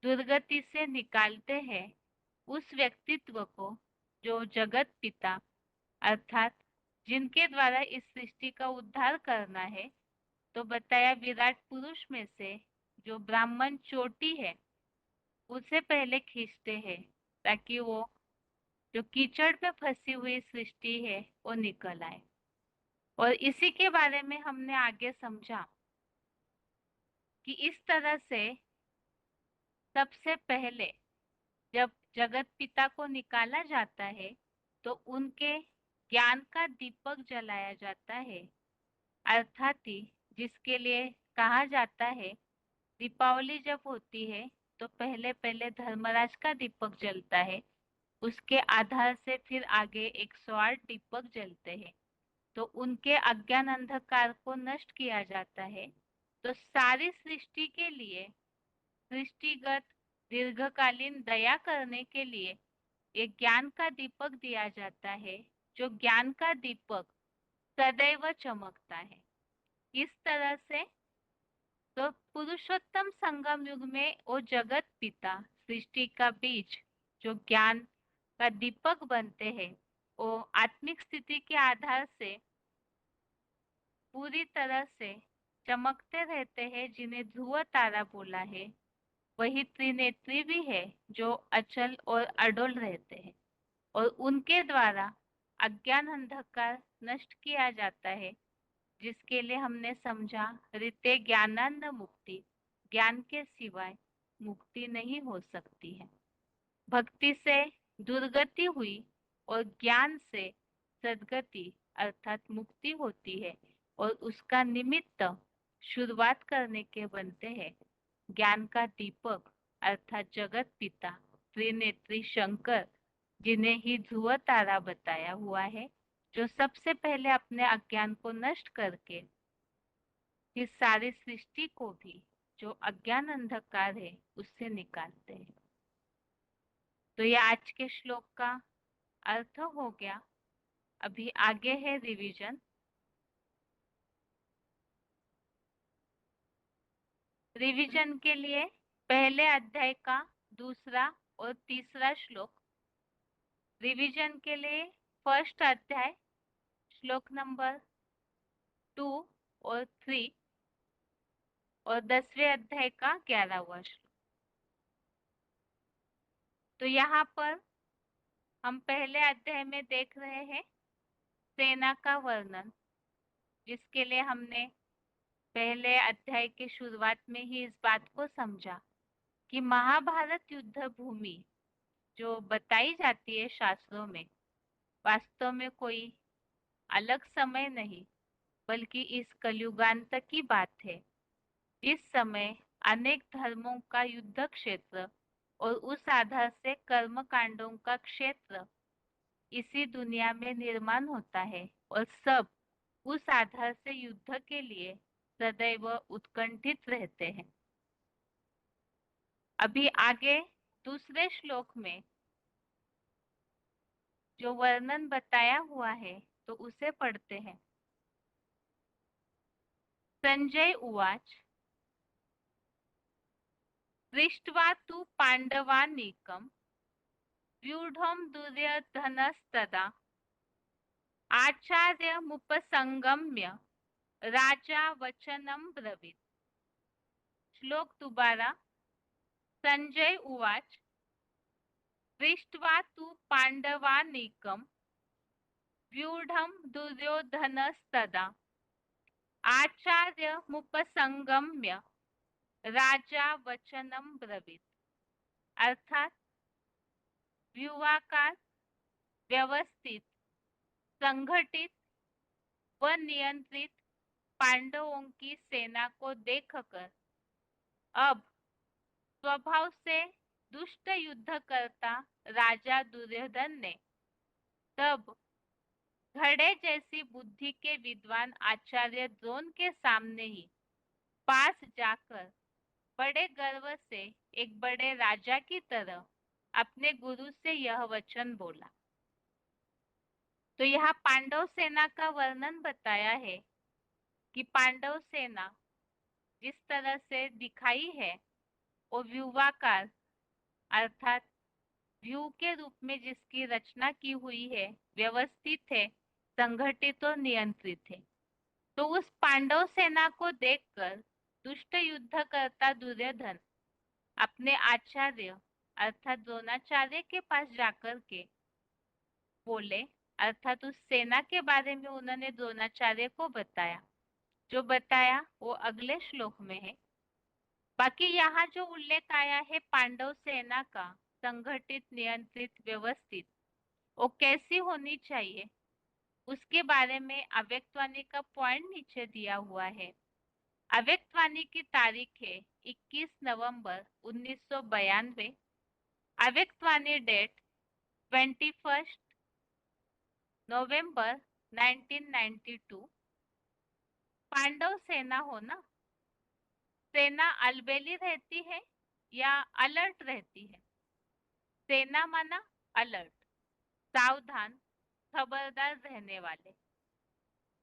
दुर्गति से निकालते हैं उस व्यक्तित्व को जो जगत पिता, अर्थात जिनके द्वारा इस सृष्टि का उद्धार करना है। तो बताया विराट पुरुष में से जो ब्राह्मण चोटी है उसे पहले खींचते हैं, ताकि वो जो कीचड़ में फंसी हुई सृष्टि है वो निकल आए। और इसी के बारे में हमने आगे समझा कि इस तरह से सबसे पहले जब जगत पिता को निकाला जाता है तो उनके ज्ञान का दीपक जलाया जाता है, अर्थात ही जिसके लिए कहा जाता है दीपावली जब होती है तो पहले पहले धर्मराज का दीपक जलता है, उसके आधार से फिर आगे 108 दीपक जलते हैं, तो उनके अज्ञान अंधकार को नष्ट किया जाता है। तो सारी सृष्टि के लिए सृष्टिगत दीर्घकालीन दया करने के लिए एक ज्ञान का दीपक दिया जाता है, जो ज्ञान का दीपक सदैव चमकता है। इस तरह से तो पुरुषोत्तम संगम युग में वो जगत पिता सृष्टि का बीज जो ज्ञान का दीपक बनते हैं, वो आत्मिक स्थिति के आधार से पूरी तरह से चमकते रहते हैं, जिन्हें ध्रुव तारा बोला है। वही त्रिनेत्री भी है जो अचल और अडोल रहते हैं, और उनके द्वारा अज्ञान अंधकार नष्ट किया जाता है, जिसके लिए हमने समझा रीते ज्ञानानंद मुक्ति, ज्ञान के सिवाय मुक्ति नहीं हो सकती है। भक्ति से दुर्गति हुई और ज्ञान से सद्गति अर्थात मुक्ति होती है, और उसका निमित्त शुरुआत करने के बनते हैं ज्ञान का दीपक अर्थात जगत पिता त्रिनेत्री शंकर, जिन्हें ही ध्रुव तारा बताया हुआ है, जो सबसे पहले अपने अज्ञान को नष्ट करके इस सारी सृष्टि को भी जो अज्ञान अंधकार है उससे निकालते हैं। तो यह आज के श्लोक का अर्थ हो गया। अभी आगे है रिवीजन। रिवीजन के लिए पहले अध्याय का दूसरा और तीसरा श्लोक, रिवीजन के लिए फर्स्ट अध्याय श्लोक नंबर 2 और 3 और 10वें अध्याय का 11वां श्लोक। तो यहाँ पर हम पहले अध्याय में देख रहे हैं सेना का वर्णन, जिसके लिए हमने पहले अध्याय के शुरुआत में ही इस बात को समझा कि महाभारत युद्ध भूमि जो बताई जाती है शास्त्रों में, वास्तव में कोई अलग समय नहीं बल्कि इस कलयुगांत की बात है। इस समय अनेक धर्मों का युद्ध क्षेत्र और उस आधार से कर्म कांडों का क्षेत्र इसी दुनिया में निर्माण होता है, और सब उस आधार से युद्ध के लिए सदैव उत्कंठित रहते हैं। अभी आगे दूसरे श्लोक में जो वर्णन बताया हुआ है तो उसे पढ़ते हैं। संजय उवाच दृष्ट्वा तु पाण्डवानीकम् व्यूढं दुर्योधनस्तदा आचार्यमुपसंगम्य राजा वचनं ब्रवीत्। श्लोक दोबारा। संजय उवाच दृष्ट्वा तु पाण्डवानीकम् व्यूढं दुर्योधनस्तदा आचार्यमुपसंगम्य राजा वचनं ब्रवीत्। अर्थात व्यूहाकार, व्यवस्थित, संगठित व नियंत्रित पांडवों की सेना को देखकर अब स्वभाव से दुष्ट युद्धकर्ता राजा दुर्योधन ने तब घड़े जैसी बुद्धि के विद्वान आचार्य द्रोण के सामने ही पास जाकर बड़े गर्व से एक बड़े राजा की तरह अपने गुरु से यह वचन बोला। तो यहाँ पांडव सेना का वर्णन बताया है कि पांडव सेना जिस तरह से दिखाई है वो व्यूहाकार अर्थात व्यू के रूप में जिसकी रचना की हुई है, व्यवस्थित है, संगठित और नियंत्रित है। तो उस पांडव सेना को देखकर दुष्ट युद्धकर्ता दुर्योधन अपने आचार्य अर्थात द्रोणाचार्य के पास जाकर के बोले, अर्थात उस सेना के बारे में उन्होंने द्रोणाचार्य को बताया। जो बताया वो अगले श्लोक में है। बाकी यहाँ जो उल्लेख आया है पांडव सेना का संगठित, नियंत्रित, व्यवस्थित, वो कैसी होनी चाहिए उसके बारे में अव्यक्तवाणी का पॉइंट नीचे दिया हुआ है। अव्यक्तवाणी की तारीख है 21 नवंबर 1992। अव्यक्तवाणी डेट 21 नवंबर 1992। पांडव सेना हो ना, सेना अलबेली रहती है या अलर्ट रहती है? सेना माना अलर्ट, सावधान, खबरदार रहने वाले।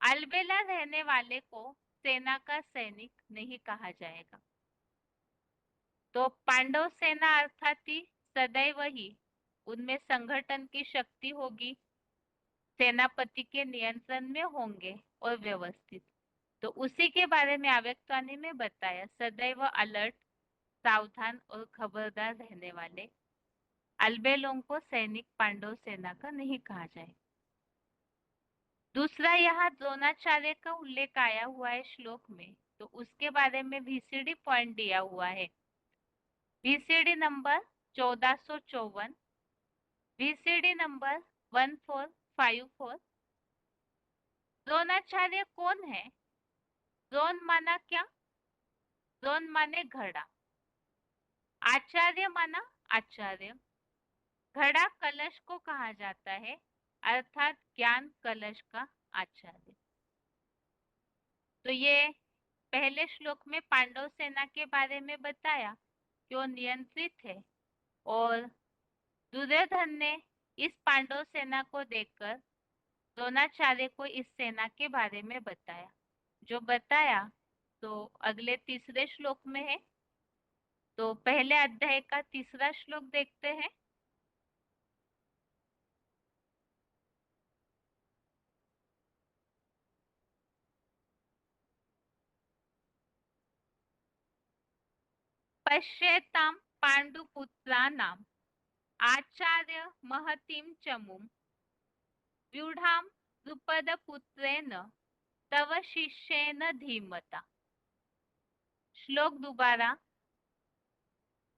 अलबेला रहने वाले को सेना का सैनिक नहीं कहा जाएगा। तो पांडव सेना अर्थात ही सदैव ही उनमें संगठन की शक्ति होगी, सेनापति के नियंत्रण में होंगे और व्यवस्थित। तो उसी के बारे में अव्यक्तवाणी में बताया, सदैव अलर्ट, सावधान और खबरदार रहने वाले अलबेलों को सैनिक पांडव सेना का नहीं कहा जाए। दूसरा यहाँ द्रोणाचार्य का उल्लेख आया हुआ है श्लोक में, तो उसके बारे में VCD पॉइंट दिया हुआ है। VCD number 1454, VCD number 1454। Dronacharya कौन है? द्रोण माना क्या? द्रोण माने घड़ा, आचार्य माना आचार्य। घड़ा कलश को कहा जाता है अर्थात ज्ञान कलश का आचार्य। तो ये पहले श्लोक में पांडव सेना के बारे में बताया कि वो नियंत्रित है और दुर्योधन ने इस पांडव सेना को देखकर द्रोणाचार्य को इस सेना के बारे में बताया। जो बताया तो अगले तीसरे श्लोक में है। तो पहले अध्याय का तीसरा श्लोक देखते हैं। पश्येतां पाण्डुपुत्राणाम् आचार्य महतीं चमुं व्यूढां द्रुपदपुत्रेण तव शिष्येन धीमता। श्लोक दोबारा।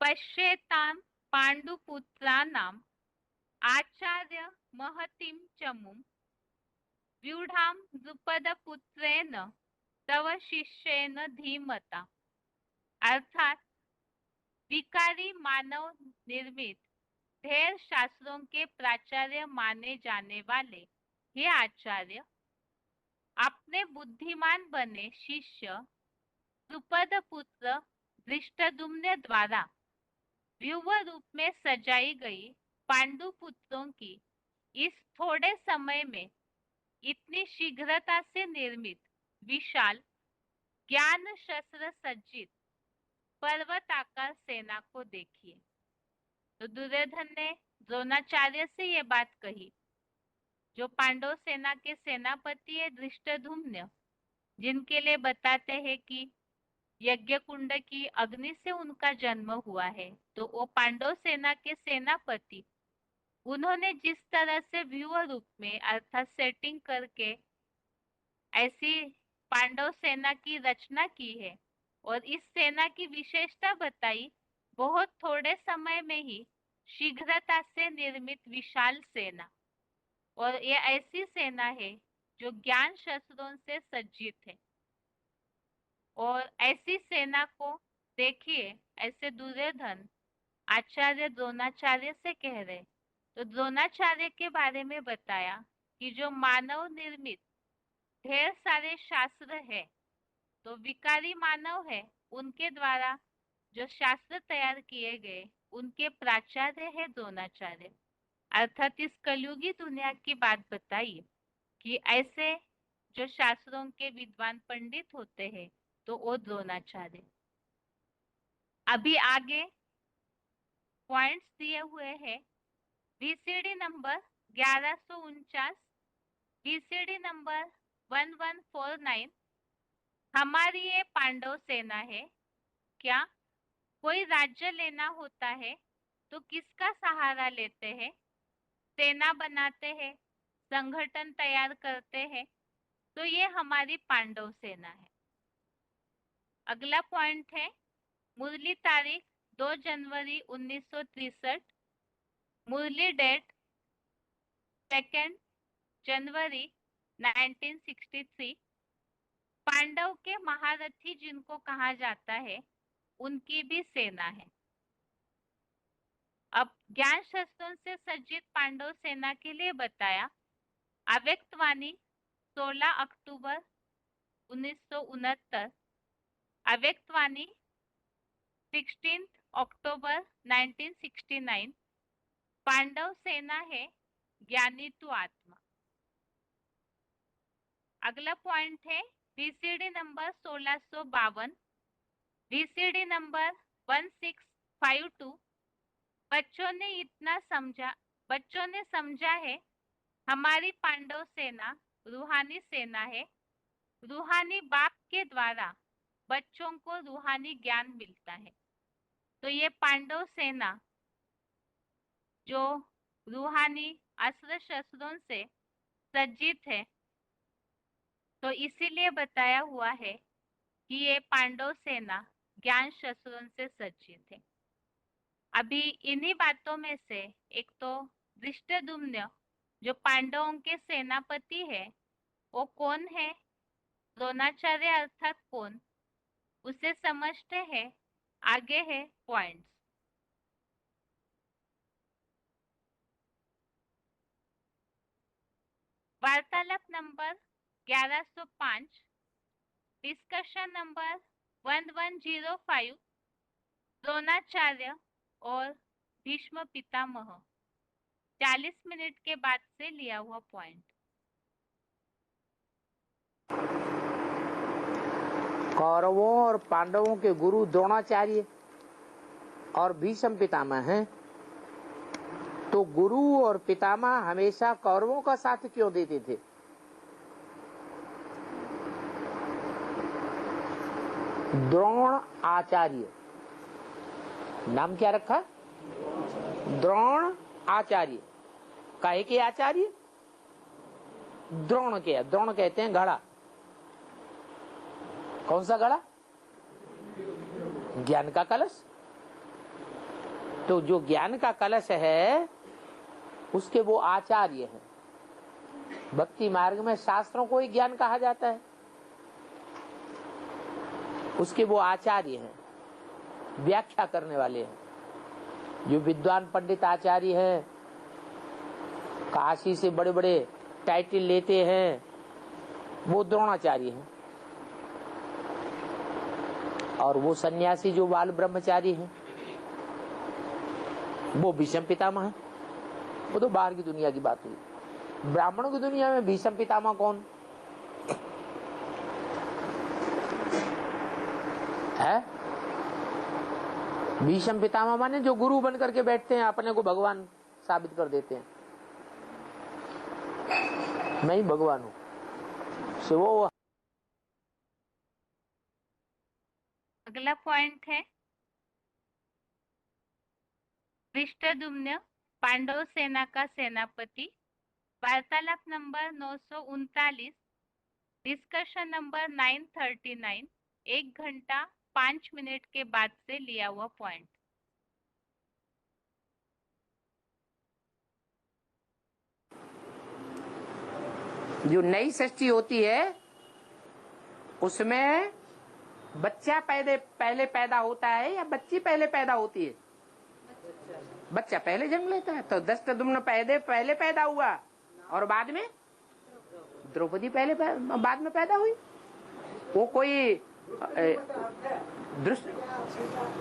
पश्येतां पाण्डुपुत्राणाम् आचार्य महतीं चमुं व्यूढां द्रुपदपुत्रेण तव शिष्येन धीमता। अर्थात विकारी मानव निर्मित ढेर शास्त्रों के प्राचार्य माने जाने वाले हे आचार्य, अपने बुद्धिमान बने शिष्य द्रुपद पुत्र धृष्टद्युम्न द्वारा व्यूह रूप में सजाई गई पांडु पुत्रों की इस थोड़े समय में इतनी शीघ्रता से निर्मित विशाल ज्ञान शस्त्र सज्जित पर्वताकार सेना को देखिए। तो दुर्योधन ने द्रोणाचार्य से ये बात कही, जो पांडव सेना के सेनापति है धृष्टद्युम्न, जिनके लिए बताते हैं कि यज्ञ कुंड की अग्नि से उनका जन्म हुआ है। तो वो पांडव सेना के सेनापति, उन्होंने जिस तरह से व्यूह रूप में अर्थात सेटिंग करके ऐसी पांडव सेना की रचना की है और इस सेना की विशेषता बताई, बहुत थोड़े समय में ही शीघ्रता से निर्मित विशाल सेना, और ये ऐसी सेना है जो ज्ञान शस्त्रों से सज्जित है। और ऐसी सेना को देखिए, ऐसे दुर्योधन आचार्य द्रोणाचार्य से कह रहे। तो द्रोणाचार्य के बारे में बताया कि जो मानव निर्मित ढेर सारे शास्त्र है, तो विकारी मानव है, उनके द्वारा जो शास्त्र तैयार किए गए उनके प्राचार्य है द्रोणाचार्य। अर्थात इस कलयुगी दुनिया की बात बताइए कि ऐसे जो शास्त्रों के विद्वान पंडित होते हैं, तो वो द्रोणाचार्य। अभी आगे पॉइंट्स दिए हुए हैं। VCD number 1149, VCD number 1149। हमारी ये पांडव सेना है। क्या कोई राज्य लेना होता है तो किसका सहारा लेते हैं? सेना बनाते हैं, संगठन तैयार करते हैं, तो ये हमारी पांडव सेना है। अगला पॉइंट है, मुरली तारीख 2 जनवरी 1963, मुरली डेट 2 जनवरी 1963। पांडव के महारथी जिनको कहा जाता है, उनकी भी सेना है। अब ज्ञान शस्त्रों से सज्जित पांडव सेना के लिए बताया। अव्यक्तवाणी 16 अक्टूबर 1969, अव्यक्तवाणी 16 अक्टूबर 1969। पांडव सेना है ज्ञानी तू आत्मा। अगला पॉइंट है वीसीडी नंबर 1652, वीसीडी नंबर 1652। बच्चों ने समझा है हमारी पांडव सेना रूहानी सेना है। रूहानी बाप के द्वारा बच्चों को रूहानी ज्ञान मिलता है। तो ये पांडव सेना जो रूहानी अस्त्र शस्त्रों से सज्जित है, तो इसीलिए बताया हुआ है कि ये पांडव सेना ज्ञान शस्त्रों से सज्जित है। अभी इन्हीं बातों में से एक तो धृष्टद्युम्न जो पांडवों के सेनापति है, वो कौन है? द्रोणाचार्य अर्थात कौन, उसे समझते हैं। आगे है पॉइंट्स। वार्तालाप नंबर 1105, डिस्कशन नंबर 1105, द्रोणाचार्य और भीष्म पितामह, 40 मिनट के बाद से लिया हुआ पॉइंट। कौरवों और पांडवों के गुरु द्रोणाचार्य और भीष्म पितामह हैं, तो गुरु और पितामह हमेशा कौरवों का साथ क्यों देते थे? द्रोण आचार्य नाम क्या रखा? द्रोण आचार्य। काहे के आचार्य? द्रोण के। द्रोण कहते हैं घड़ा। कौन सा घड़ा? ज्ञान का कलश। तो जो ज्ञान का कलश है उसके वो आचार्य हैं। भक्ति मार्ग में शास्त्रों को ही ज्ञान कहा जाता है, उसके वो आचार्य हैं, व्याख्या करने वाले हैं। जो विद्वान पंडित आचार्य हैं, काशी से बड़े बड़े टाइटल लेते हैं, वो द्रोणाचार्य हैं। और वो सन्यासी जो बाल ब्रह्मचारी हैं वो भीष्म पितामह है। वो तो बाहर की दुनिया की बात हुई। ब्राह्मणों की दुनिया में भीष्म पितामह कौन है? भीष्म पितामह माने जो गुरु बन करके बैठते हैं, अपने को भगवान साबित कर देते हैं, मैं ही भगवान हूं। सो वो अगला पॉइंट है धृष्टद्युम्न पांडव सेना का सेनापति। वार्तालाप नंबर 939, डिस्कशन नंबर 939, 1 घंटा 5 मिनट के बाद से लिया हुआ पॉइंट। जो नई सृष्टि होती है उसमें बच्चा पहले पैदा होता है या बच्ची पहले पैदा होती है? बच्चा पहले जन्म लेता है। तो धृष्टद्युम्न पहले पैदा हुआ और बाद में द्रौपदी बाद में पैदा हुई। वो कोई दुष्ट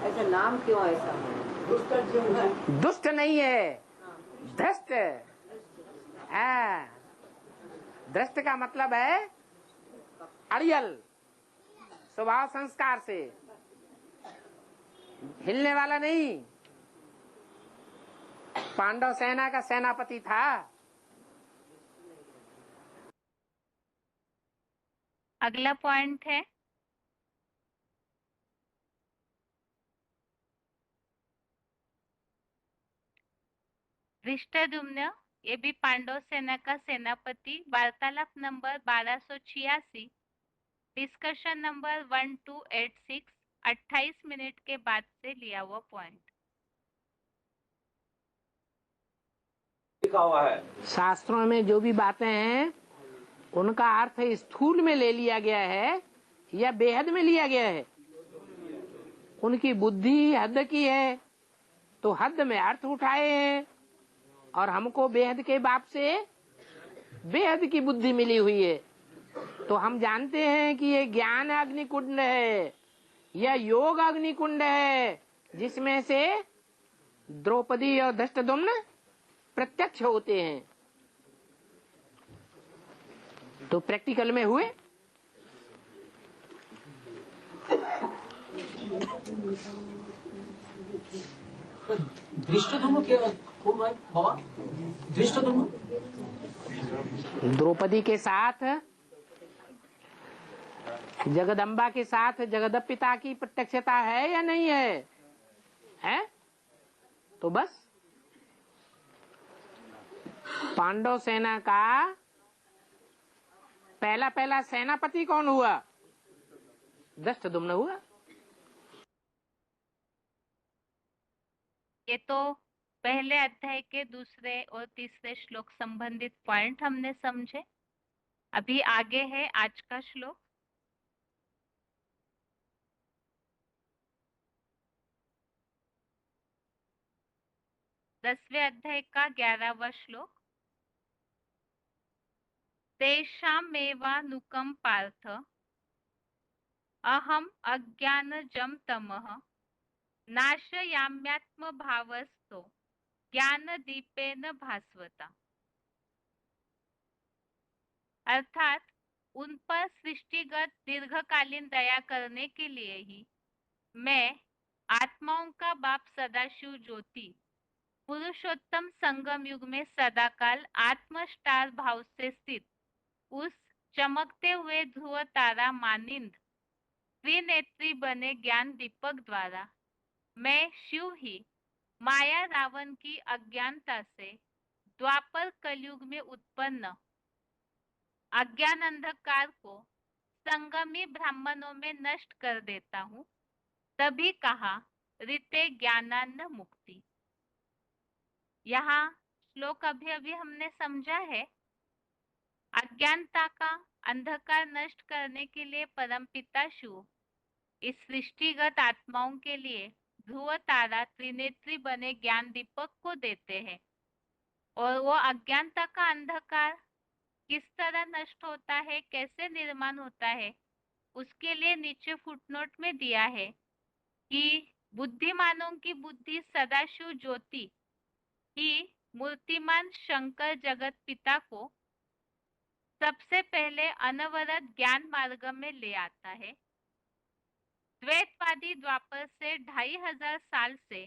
ऐसा नाम क्यों ऐसा है? दुष्ट नहीं है, धृष्ट। धृष्ट का मतलब है अड़ियल, स्वभाव संस्कार से हिलने वाला नहीं। पांडव सेना का सेनापति था। अगला पॉइंट है धृष्टद्युम्न, ये भी पांडव सेना का सेनापति। वार्तालाप नंबर 1286, डिस्कशन नंबर 1286, 28 मिनट के बाद से लिया हुआ पॉइंट। लिखा हुआ है शास्त्रों में जो भी बातें हैं उनका अर्थ स्थूल में ले लिया गया है या बेहद में लिया गया है? उनकी बुद्धि हद की है तो हद में अर्थ उठाए हैं, और हमको बेहद के बाप से बेहद की बुद्धि मिली हुई है। तो हम जानते हैं कि ये ज्ञान अग्निकुंड है या योग अग्निकुंड है, जिसमें से द्रौपदी और धृष्टद्युम्न प्रत्यक्ष होते हैं। तो प्रैक्टिकल में हुए। धृष्टद्युम्न धृष्टद्युम्न द्रौपदी के साथ, जगदम्बा के साथ जगदपिता की प्रत्यक्षता है या नहीं है? है? तो बस पांडव सेना का पहला सेनापति कौन हुआ? धृष्टद्युम्न हुआ। ये तो पहले अध्याय के दूसरे और तीसरे श्लोक संबंधित पॉइंट हमने समझे। अभी आगे है आज का श्लोक। दसवें अध्याय का 11वां श्लोक। तेषामेवानुकं पार्थ अहम अज्ञानजं तमः नाशयाम्यात्मभावस्थो ज्ञानदीपेन भास्वता। अर्थात उन पर सृष्टिगत दीर्घकालीन दया करने के लिए ही मैं आत्माओं का बाप सदाशिव ज्योति पुरुषोत्तम संगम युग में सदाकाल आत्मस्टार भाव से स्थित उस चमकते हुए ध्रुव तारा मानिंद त्रिनेत्री बने ज्ञान दीपक द्वारा मैं शिव ही माया रावण की अज्ञानता से द्वापर कलयुग में उत्पन्न अज्ञान अंधकार को संगमी ब्राह्मणों में नष्ट कर देता हूँ। तभी कहा ऋते ज्ञानान्न मुक्ति। यहाँ श्लोक अभी हमने समझा है। अज्ञानता का अंधकार नष्ट करने के लिए परमपिता शिव इस सृष्टिगत आत्माओं के लिए ध्रुव तारा त्रिनेत्री बने ज्ञान दीपक को देते हैं। और वो अज्ञानता का अंधकार किस तरह नष्ट होता है, कैसे निर्माण होता है, उसके लिए नीचे फुटनोट में दिया है कि बुद्धिमानों की बुद्धि सदाशिव ज्योति ही मूर्तिमान शंकर जगत पिता को सबसे पहले अनवरत ज्ञान मार्ग में ले आता है। द्वैतवादी द्वापर से 2500 साल से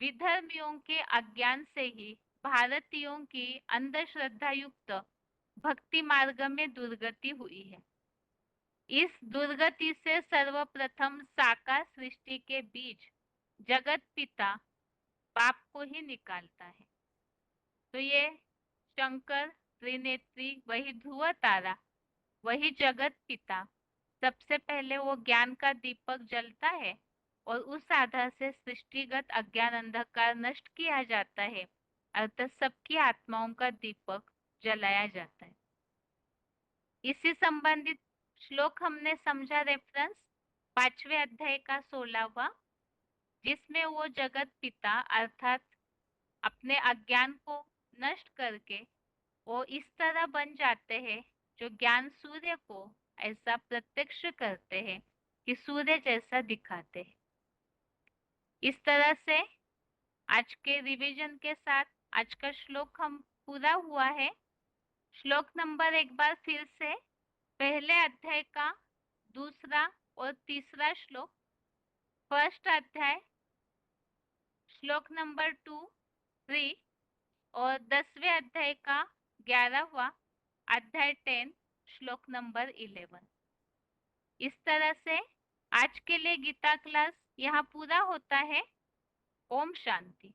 विधर्मियों के अज्ञान से ही भारतीयों की अंधश्रद्धा युक्त भक्ति मार्ग में दुर्गति हुई है। इस दुर्गति से सर्वप्रथम साकार सृष्टि के बीज जगत पिता बाप को ही निकालता है। तो ये शंकर त्रिनेत्री, वही ध्रुव तारा, वही जगत पिता, सबसे पहले वो ज्ञान का दीपक जलता है और उस आधार से सृष्टिगत अज्ञान अंधकार नष्ट किया जाता है, अर्थात सबकी आत्माओं का दीपक जलाया जाता है। इसी संबंधित श्लोक हमने समझा, रेफरेंस 5वें अध्याय का 16वां, जिसमें वो जगत पिता अर्थात अपने अज्ञान को नष्ट करके वो इस तरह बन जाते हैं जो ज्ञान सूर्य को ऐसा प्रत्यक्ष करते हैं कि सूर्य जैसा दिखाते हैं। इस तरह से आज के रिवीजन के साथ आज का श्लोक हम पूरा हुआ है। श्लोक नंबर एक बार फिर से, पहले अध्याय का दूसरा और तीसरा श्लोक, फर्स्ट अध्याय श्लोक नंबर 2, 3 और 10वें अध्याय का 11वां अध्याय 10 श्लोक नंबर 11। इस तरह से आज के लिए गीता क्लास यहाँ पूरा होता है। ओम शांति।